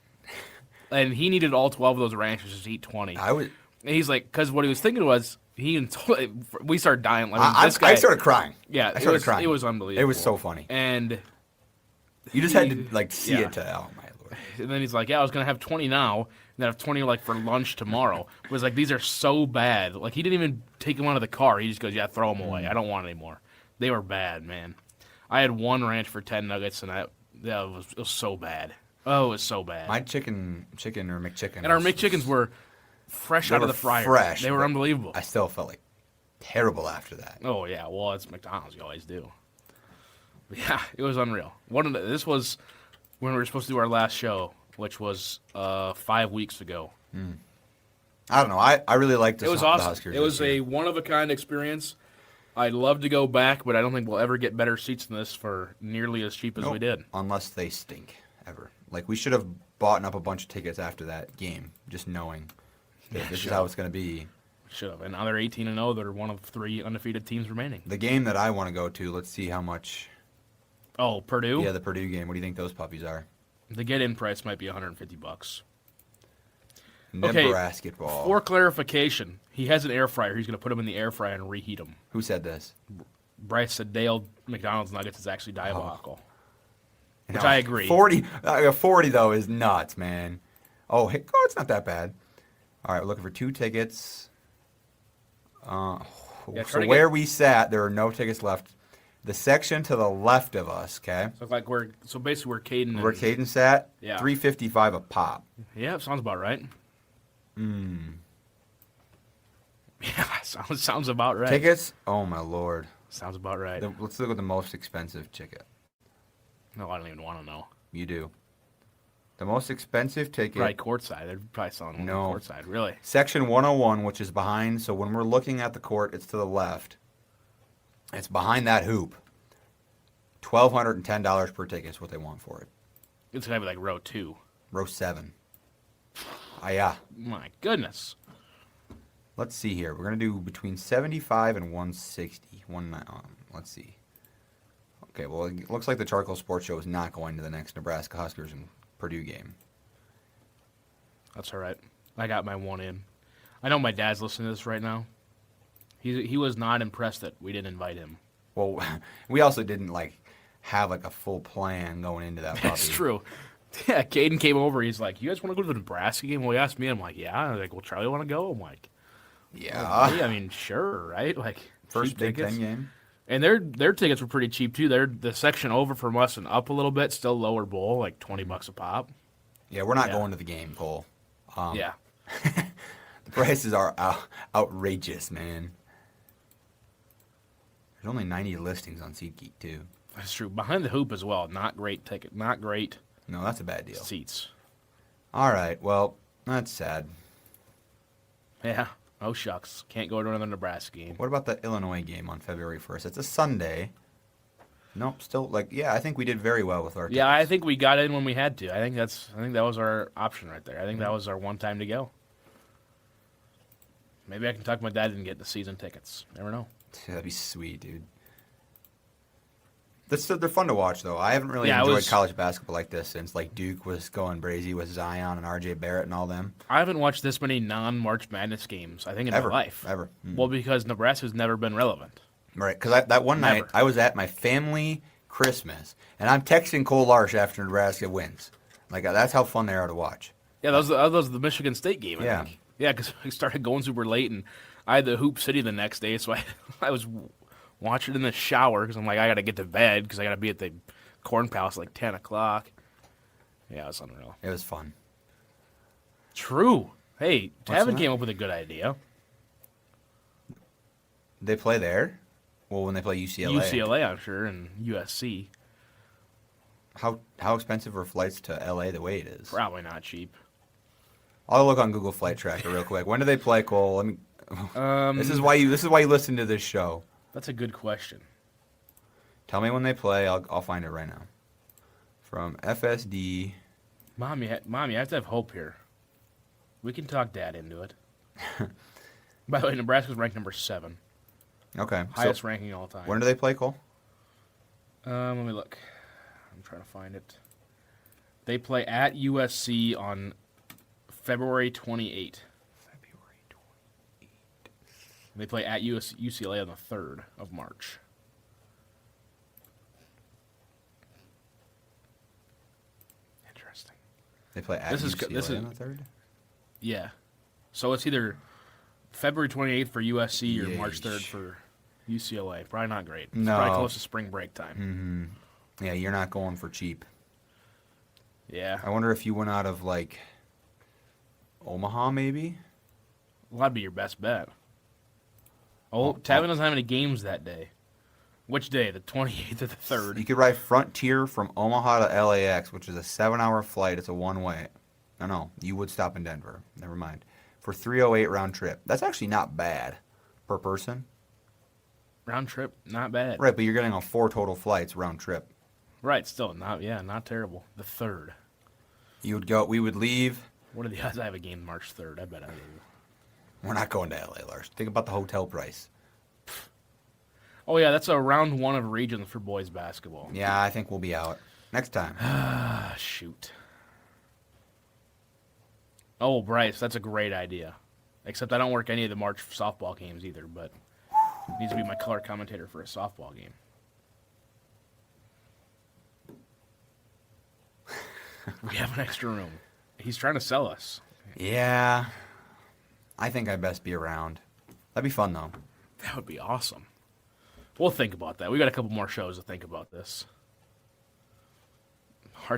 And he needed all 12 of those ranches to eat 20. And he's like, because what he was thinking was, we started dying. I started crying. Yeah, I started crying. It was unbelievable. It was so funny. And you just had to like see it to, oh my Lord. And then he's like, yeah, I was going to have 20 now, and then have 20 like for lunch tomorrow. It was like, these are so bad. Like, he didn't even take them out of the car. He just goes, yeah, throw them away. I don't want any more. They were bad, man. I had one ranch for 10 nuggets, and it was so bad. Oh, it was so bad. My chicken or McChicken. And our McChickens were fresh out of the fryer. They were unbelievable. I still felt like terrible after that. Oh, yeah. Well, it's McDonald's. You always do. But yeah, it was unreal. This was when we were supposed to do our last show, which was 5 weeks ago. I don't know. I really liked this. It was awesome. It was a one-of-a-kind experience. I'd love to go back, but I don't think we'll ever get better seats than this for nearly as cheap as we did. Unless they stink, ever. Like, we should have bought up a bunch of tickets after that game, just knowing that this is how it's going to be. Should have. And now they're 18-0. They're one of 3 undefeated teams remaining. The game that I want to go to, let's see how much. Oh, Purdue? Yeah, the Purdue game. What do you think those puppies are? The get-in price might be $150. Nebraska Okay, ball. for clarification, he has an air fryer. He's going to put them in the air fryer and reheat them. Who said this? Bryce said Dale McDonald's Nuggets is actually diabolical. Which No, I agree. 40, though, is nuts, man. Oh, it's not that bad. All right, we're looking for 2 tickets. So where we sat, there are no tickets left. The section to the left of us, okay? So basically we're Caden. Where Caden sat, Yeah. $3.55 a pop. Yeah, sounds about right. Yeah, sounds about right. Tickets? Oh, my Lord. Sounds about right. Let's look at the most expensive ticket. No, I don't even want to know. You do. The most expensive ticket. Probably courtside. They're probably selling one courtside. Really? Section 101, which is behind. So when we're looking at the court, it's to the left. It's behind that hoop. $1,210 per ticket is what they want for it. It's going to be like row 2. Row 7. Yeah. My goodness. Let's see here. We're going to do between 75 and 160. Let's see. Okay, well, it looks like the CharCole Sports Show is not going to the next Nebraska Huskers and Purdue game. That's all right. I got my one in. I know my dad's listening to this right now. He was not impressed that we didn't invite him. Well, we also didn't have a full plan going into that. That's true. Yeah, Caden came over. He's like, "You guys want to go to the Nebraska game?" Well, he asked me. I'm like, "Yeah." I was like, "Well, Charlie, want to go?" I'm like, "Yeah." Okay, I mean, sure, right? Like First Big Ten game. And their tickets were pretty cheap too. They're the section over from us and up a little bit, still lower bowl, like $20 a pop. Yeah, we're not going to the game, Cole. Yeah. The prices are outrageous, man. There's only 90 listings on SeatGeek too. That's true. Behind the hoop as well. Not great ticket. Not great. No, that's a bad deal. Seats. All right. Well, that's sad. Yeah. Oh, shucks. Can't go to another Nebraska game. What about the Illinois game on February 1st? It's a Sunday. Nope, still, I think we did very well with our tickets. Yeah, I think we got in when we had to. I think that was our option right there. I think that was our one time to go. Maybe I can talk my dad into getting the season tickets. Never know. That'd be sweet, dude. They're fun to watch, though. I haven't really Yeah, enjoyed college basketball like this since like Duke was going crazy with Zion and R.J. Barrett and all them. I haven't watched this many non-March Madness games, I think, in my life. Ever. Well, because Nebraska's never been relevant. Right, because that one night I was at my family Christmas, and I'm texting Cole Larsch after Nebraska wins. Like, that's how fun they are to watch. Yeah, that was the Michigan State game, I think. Yeah, because I started going super late, and I had the Hoop City the next day, so I was watching in the shower because I'm like, I got to get to bed because I got to be at the Corn Palace like 10 o'clock. Yeah, it was unreal. It was fun. True. Hey, Tavin came up with a good idea. They play there? Well, when they play UCLA. UCLA, I'm sure, and USC. How expensive are flights to LA the way it is? Probably not cheap. I'll look on Google Flight Tracker real quick. When do they play, Cole? Let me. This is why you listen to this show. That's a good question. Tell me when they play. I'll find it right now. From FSD. Mom, you have to have hope here. We can talk Dad into it. By the way, Nebraska's ranked number 7. Okay. Highest ranking all time. When do they play, Cole? Let me look. I'm trying to find it. They play at USC on February 28. They play at UCLA on the 3rd of March. Interesting. They play at UCLA on the 3rd? Yeah. So it's either February 28th for USC or March 3rd for UCLA. Probably not great. It's probably close to spring break time. Mm-hmm. Yeah, you're not going for cheap. Yeah. I wonder if you went out of, like, Omaha, maybe? Well, that'd be your best bet. Oh, Tavin doesn't have any games that day. Which day? The 28th or the 3rd? You could ride Frontier from Omaha to LAX, which is a 7-hour flight. It's a one-way. No, you would stop in Denver. Never mind. For $308 round trip. That's actually not bad per person. Round trip, not bad. Right, but you're getting on 4 total flights round trip. Right, still not terrible. The 3rd. We would leave. What are the odds I have a game March 3rd? I bet I do. We're not going to LA, Larsch. Think about the hotel price. Oh, yeah, that's a round 1 of regions for boys basketball. Yeah, I think we'll be out. Next time. Ah, shoot. Oh, Bryce, that's a great idea. Except I don't work any of the March softball games either, but he needs to be my color commentator for a softball game. We have an extra room. He's trying to sell us. Yeah. I think I'd best be around. That'd be fun, though. That would be awesome. We'll think about that. We got a couple more shows to think about this.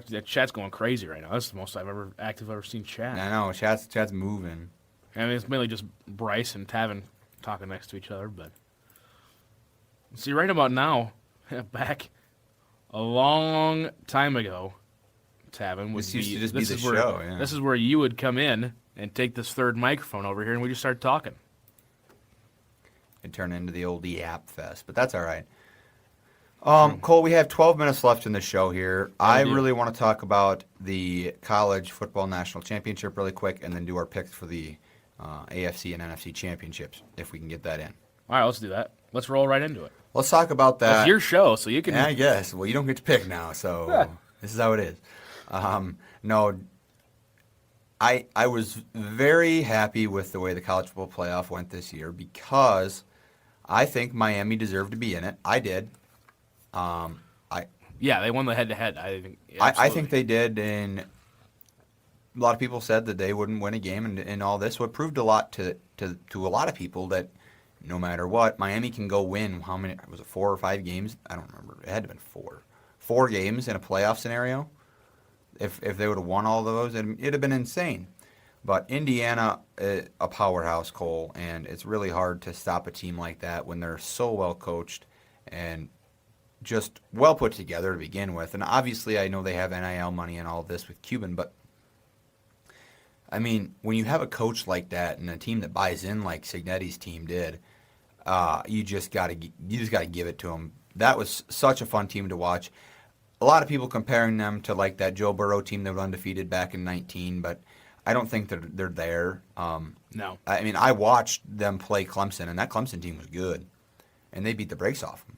That chat's going crazy right now. That's the most I've ever seen chat. I know. Chat's moving. I mean, it's mainly just Bryce and Tavin talking next to each other, but see, right about now, back a long time ago, Tavin would This used to just be the show. Yeah. This is where you would come in and take this third microphone over here, and we just start talking. It'd turn into the old Yap Fest, but that's all right. Cole, we have 12 minutes left in the show here. I really want to talk about the college football national championship really quick and then do our picks for the AFC and NFC championships, if we can get that in. All right, let's do that. Let's roll right into it. Let's talk about that. It's your show, so you can... Yeah, I guess. Well, you don't get to pick now, so this is how it is. No, I was very happy with the way the college football playoff went this year because I think Miami deserved to be in it. I did. Yeah, they won the head-to-head. I think they did, and a lot of people said that they wouldn't win a game and all this. So it proved a lot to a lot of people that no matter what, Miami can go win. How many? Was it 4 or 5 games? I don't remember. It had to have been 4. 4 games in a playoff scenario. If they would have won all of those, it'd have been insane. But Indiana, a powerhouse, Cole, and it's really hard to stop a team like that when they're so well coached and just well put together to begin with. And obviously I know they have NIL money and all of this with Cuban, but I mean, when you have a coach like that and a team that buys in like Signetti's team did, you just got to give it to them. That was such a fun team to watch. A lot of people comparing them to like that Joe Burrow team that was undefeated back in 19, but I don't think they're there. No. I mean, I watched them play Clemson, and that Clemson team was good, and they beat the brakes off them.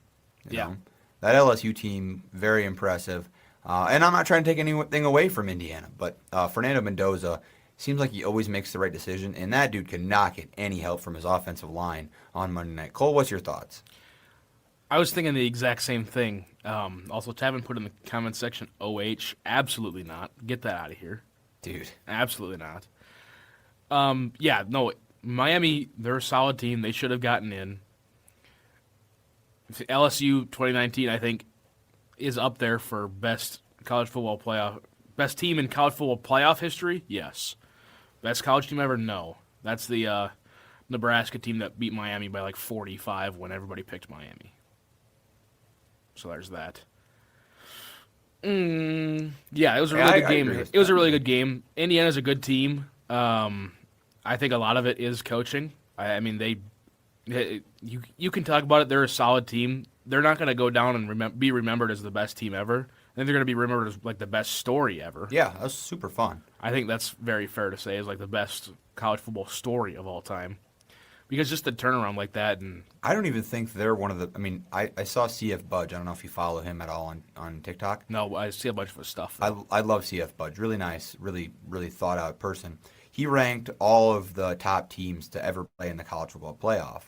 You know? that LSU team, very impressive. And I'm not trying to take anything away from Indiana, but Fernando Mendoza seems like he always makes the right decision, and that dude could not get any help from his offensive line on Monday night. Cole, what's your thoughts? I was thinking the exact same thing. Also, Tavin put in the comment section, OH. Absolutely not. Get that out of here. Dude. Absolutely not. Yeah, no, Miami, they're a solid team. They should have gotten in. LSU 2019, I think, is up there for best college football playoff. Best team in college football playoff history? Yes. Best college team ever? No. That's the Nebraska team that beat Miami by like 45 when everybody picked Miami. So there's that. Yeah, it was a really good game. It was a really good game. Indiana's a good team. I think a lot of it is coaching. I mean, you can talk about it. They're a solid team. They're not going to go down and be remembered as the best team ever. I think they're going to be remembered as like the best story ever. Yeah, that was super fun. I think that's very fair to say is like the best college football story of all time. Because just the turnaround like that, and I don't even think they're one of the. I mean, I saw CF Budge. I don't know if you follow him at all on TikTok. No, I see a bunch of his stuff. I love CF Budge. Really nice, really thought out person. He ranked all of the top teams to ever play in the college football playoff,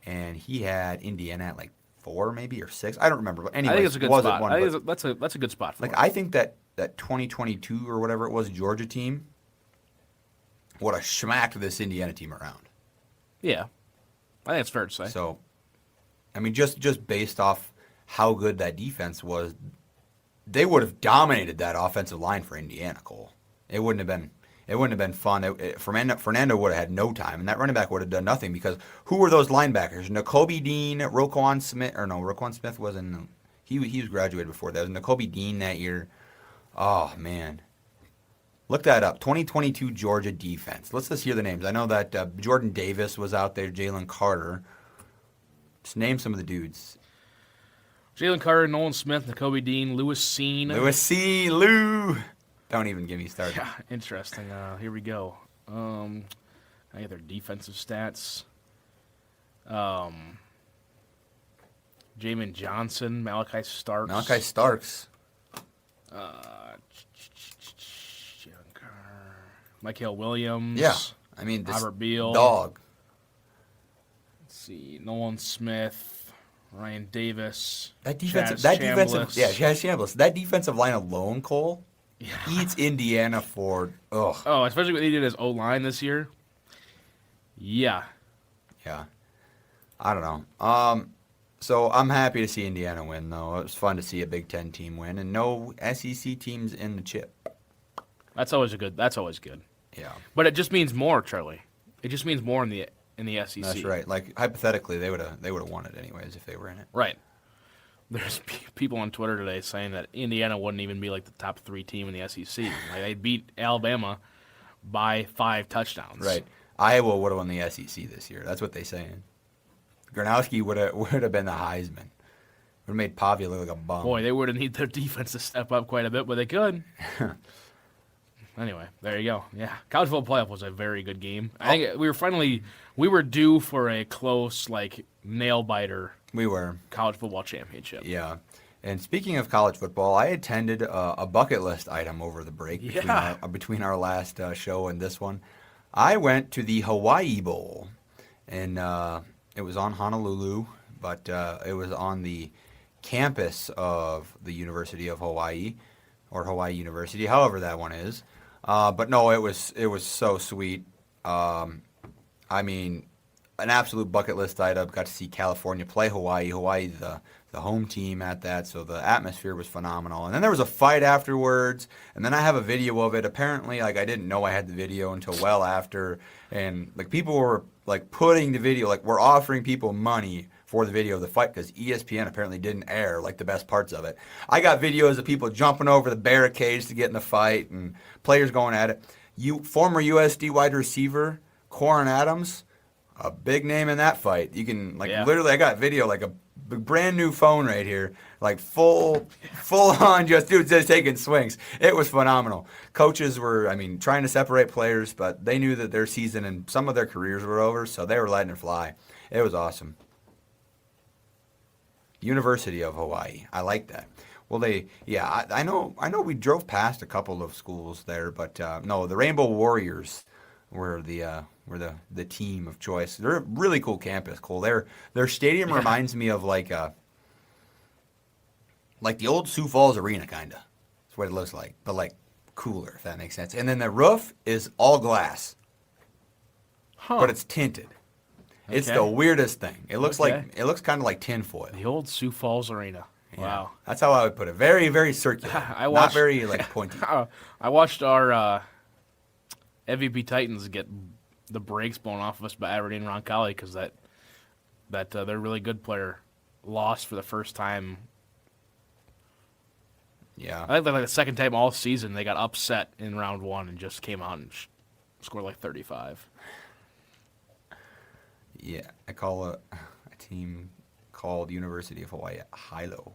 and he had Indiana at like 4 maybe or 6. I don't remember, but anyway, I think it's a good spot. I think that's a good spot for like him. I think that 2022 or whatever it was Georgia team would have smacked this Indiana team around. Yeah, I think it's fair to say. So, I mean, just based off how good that defense was, they would have dominated that offensive line for Indiana. Cole, it wouldn't have been fun. Fernando would have had no time, and that running back would have done nothing because who were those linebackers? N'Kobe Dean, Roquan Smith, or no, Roquan Smith wasn't. He was graduated before that. It was N'Kobe Dean that year. Oh man. Look that up. 2022 Georgia defense. Let's just hear the names. I know that Jordan Davis was out there, Jalen Carter. Just name some of the dudes. Jalen Carter, Nolan Smith, N'Kobe Dean, Lewis Seen. Lou. Don't even get me started. Yeah, interesting. Here we go. I get their defensive stats. Jamin Johnson, Malachi Starks. Michael Williams. Yeah, I mean, this Robert Beal. Dog. Let's see, Nolan Smith, Ryan Davis. Chaz Chambliss. That defensive line alone, Cole, eats Indiana for Oh, especially what he did as O-line this year. Yeah. Yeah. I don't know. So I'm happy to see Indiana win, though. It was fun to see a Big Ten team win, and no SEC teams in the chip. That's always good. Yeah. But it just means more, Charlie. It just means more in the SEC. That's right. Like hypothetically, they would have won it anyways if they were in it. Right. There's people on Twitter today saying that Indiana wouldn't even be like the top 3 team in the SEC. Like they beat Alabama by 5 touchdowns. Right. Iowa would have won the SEC this year. That's what they're saying. Gronowski would have been the Heisman. Would have made Pavia look like a bum. Boy, they would have need their defense to step up quite a bit, but they could. Anyway, there you go. Yeah, college football playoff was a very good game. I think we were due for a close nail biter. We were college football championship. Yeah, and speaking of college football, I attended a bucket list item over the break between our last show and this one. I went to the Hawaii Bowl, and it was on Honolulu, but it was on the campus of the University of Hawaii, or Hawaii University, however that one is. But no, it was so sweet. I mean, an absolute bucket list item. Got to see California play Hawaii. Hawaii, the home team at that, so the atmosphere was phenomenal. And then there was a fight afterwards, and then I have a video of it. Apparently, I didn't know I had the video until well after, and people were putting the video, we're offering people money for the video of the fight because ESPN apparently didn't air the best parts of it. I got videos of people jumping over the barricades to get in the fight and players going at it. Former USD wide receiver Corin Adams, a big name in that fight. You can literally, I got video a brand new phone right here, full on just taking swings. It was phenomenal. Coaches were, trying to separate players, but they knew that their season and some of their careers were over, so they were letting it fly. It was awesome. University of Hawaii. I like that. Well, I know we drove past a couple of schools there, but no, the Rainbow Warriors were the team of choice. They're a really cool campus, Cole. Their stadium reminds me of like the old Sioux Falls Arena, kind of. That's what it looks like, but like cooler, if that makes sense. And then the roof is all glass, but it's tinted. It's the weirdest thing. It looks kind of like tinfoil. The old Sioux Falls Arena. Yeah. Wow. That's how I would put it. Very, very circular. Not very like pointy. I watched our MVP Titans get the brakes blown off of us by Aberdeen Roncalli because that their really good player lost for the first time. Yeah. I think like the second time all season they got upset in round one and just came out and scored like 35. Yeah, I call a team called University of Hawaii Hilo.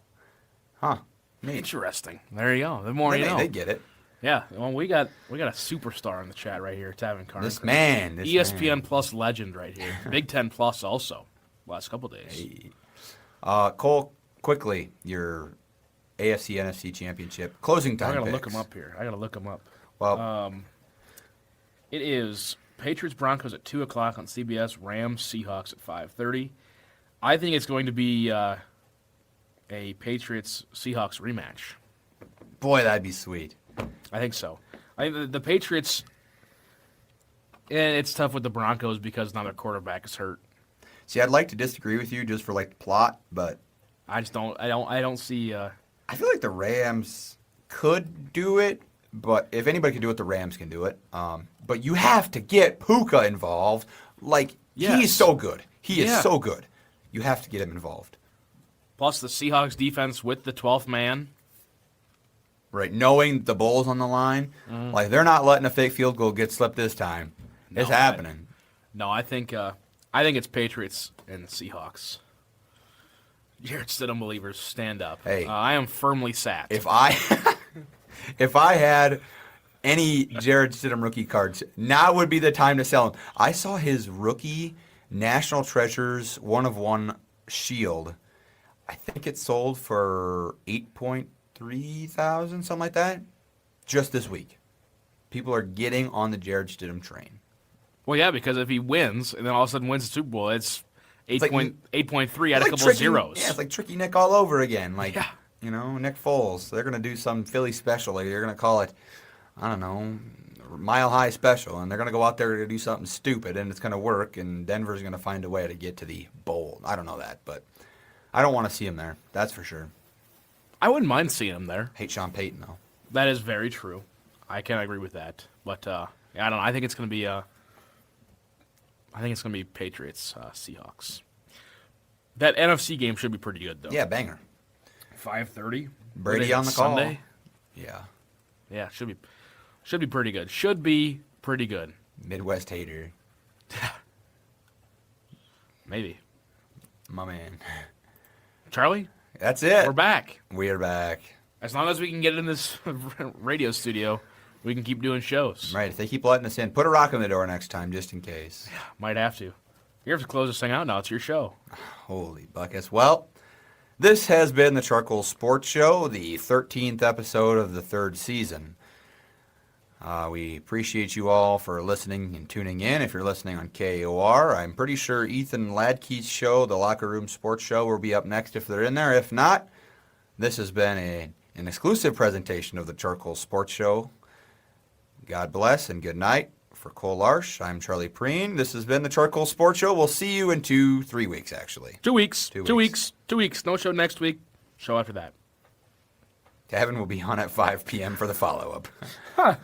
Huh. Neat. Interesting. There you go. The more you know. They get it. Yeah. Well, we got a superstar in the chat right here, Tavin Carn. This man. ESPN Plus legend right here. Big Ten Plus also. Last couple days. Hey. Cole, quickly, your AFC NFC Championship closing time. I gotta picks. look them up here. Well, it is Patriots Broncos at 2:00 on CBS. Rams Seahawks at 5:30. I think it's going to be a Patriots Seahawks rematch. boy, that'd be sweet. I think so. I think the Patriots. And it's tough with the Broncos because now their quarterback is hurt. See, I'd like to disagree with you just for like the plot, but I just don't. I don't see. I feel like the Rams could do it, but if anybody can do it, the Rams can do it. But you have to get Puka involved. Like, he's so good. He is so good. You have to get him involved. Plus the Seahawks defense with the 12th man. Right, knowing the ball's on the line. Like, they're not letting a fake field goal get slipped this time. It's happening. I think it's Patriots and Seahawks. Jared Stidham believers, stand up. Hey, I am firmly sat. If I had any Jared Stidham rookie cards, now would be the time to sell them. I saw his rookie National Treasures 1-of-1 shield. I think it sold for $8,300, something like that, just this week. People are getting on the Jared Stidham train. Well, yeah, because if he wins and then all of a sudden wins the Super Bowl, it's 8.3 out of a couple tricky, zeros. Yeah, it's like Tricky Nick all over again. Like, Nick Foles. They're going to do some Philly special. They're going to call it, I don't know, Mile High Special. And they're going to go out there to do something stupid, and it's going to work, and Denver's going to find a way to get to the bowl. I don't know that, but I don't want to see him there. That's for sure. I wouldn't mind seeing him there. Hate Sean Payton, though. That is very true. I can't agree with that. But, I don't know. I think it's going to be Patriots, Seahawks. That NFC game should be pretty good, though. Yeah, banger. 5:30. Brady on the call. Sunday. Yeah, should be pretty good. Should be pretty good. Midwest hater. Maybe. My man. Charlie? That's it. We're back. We are back. As long as we can get in this radio studio, we can keep doing shows. Right. If they keep letting us in, put a rock on the door next time just in case. Yeah, might have to. You have to close this thing out now. It's your show. Holy buckets. Well, this has been the CharCole Sports Show, the 13th episode of the 3rd season. We appreciate you all for listening and tuning in. If you're listening on KAOR, I'm pretty sure Ethan Ladke's show, the Locker Room Sports Show, will be up next if they're in there. If not, this has been an exclusive presentation of the CharCole Sports Show. God bless and good night. For Cole Larsch, I'm Charlie Prien. This has been the CharCole Sports Show. We'll see you in 3 weeks, actually. 2 weeks. 2 weeks. 2 weeks. No show next week. Show after that. Tavin will be on at 5 p.m. for the follow-up. Huh.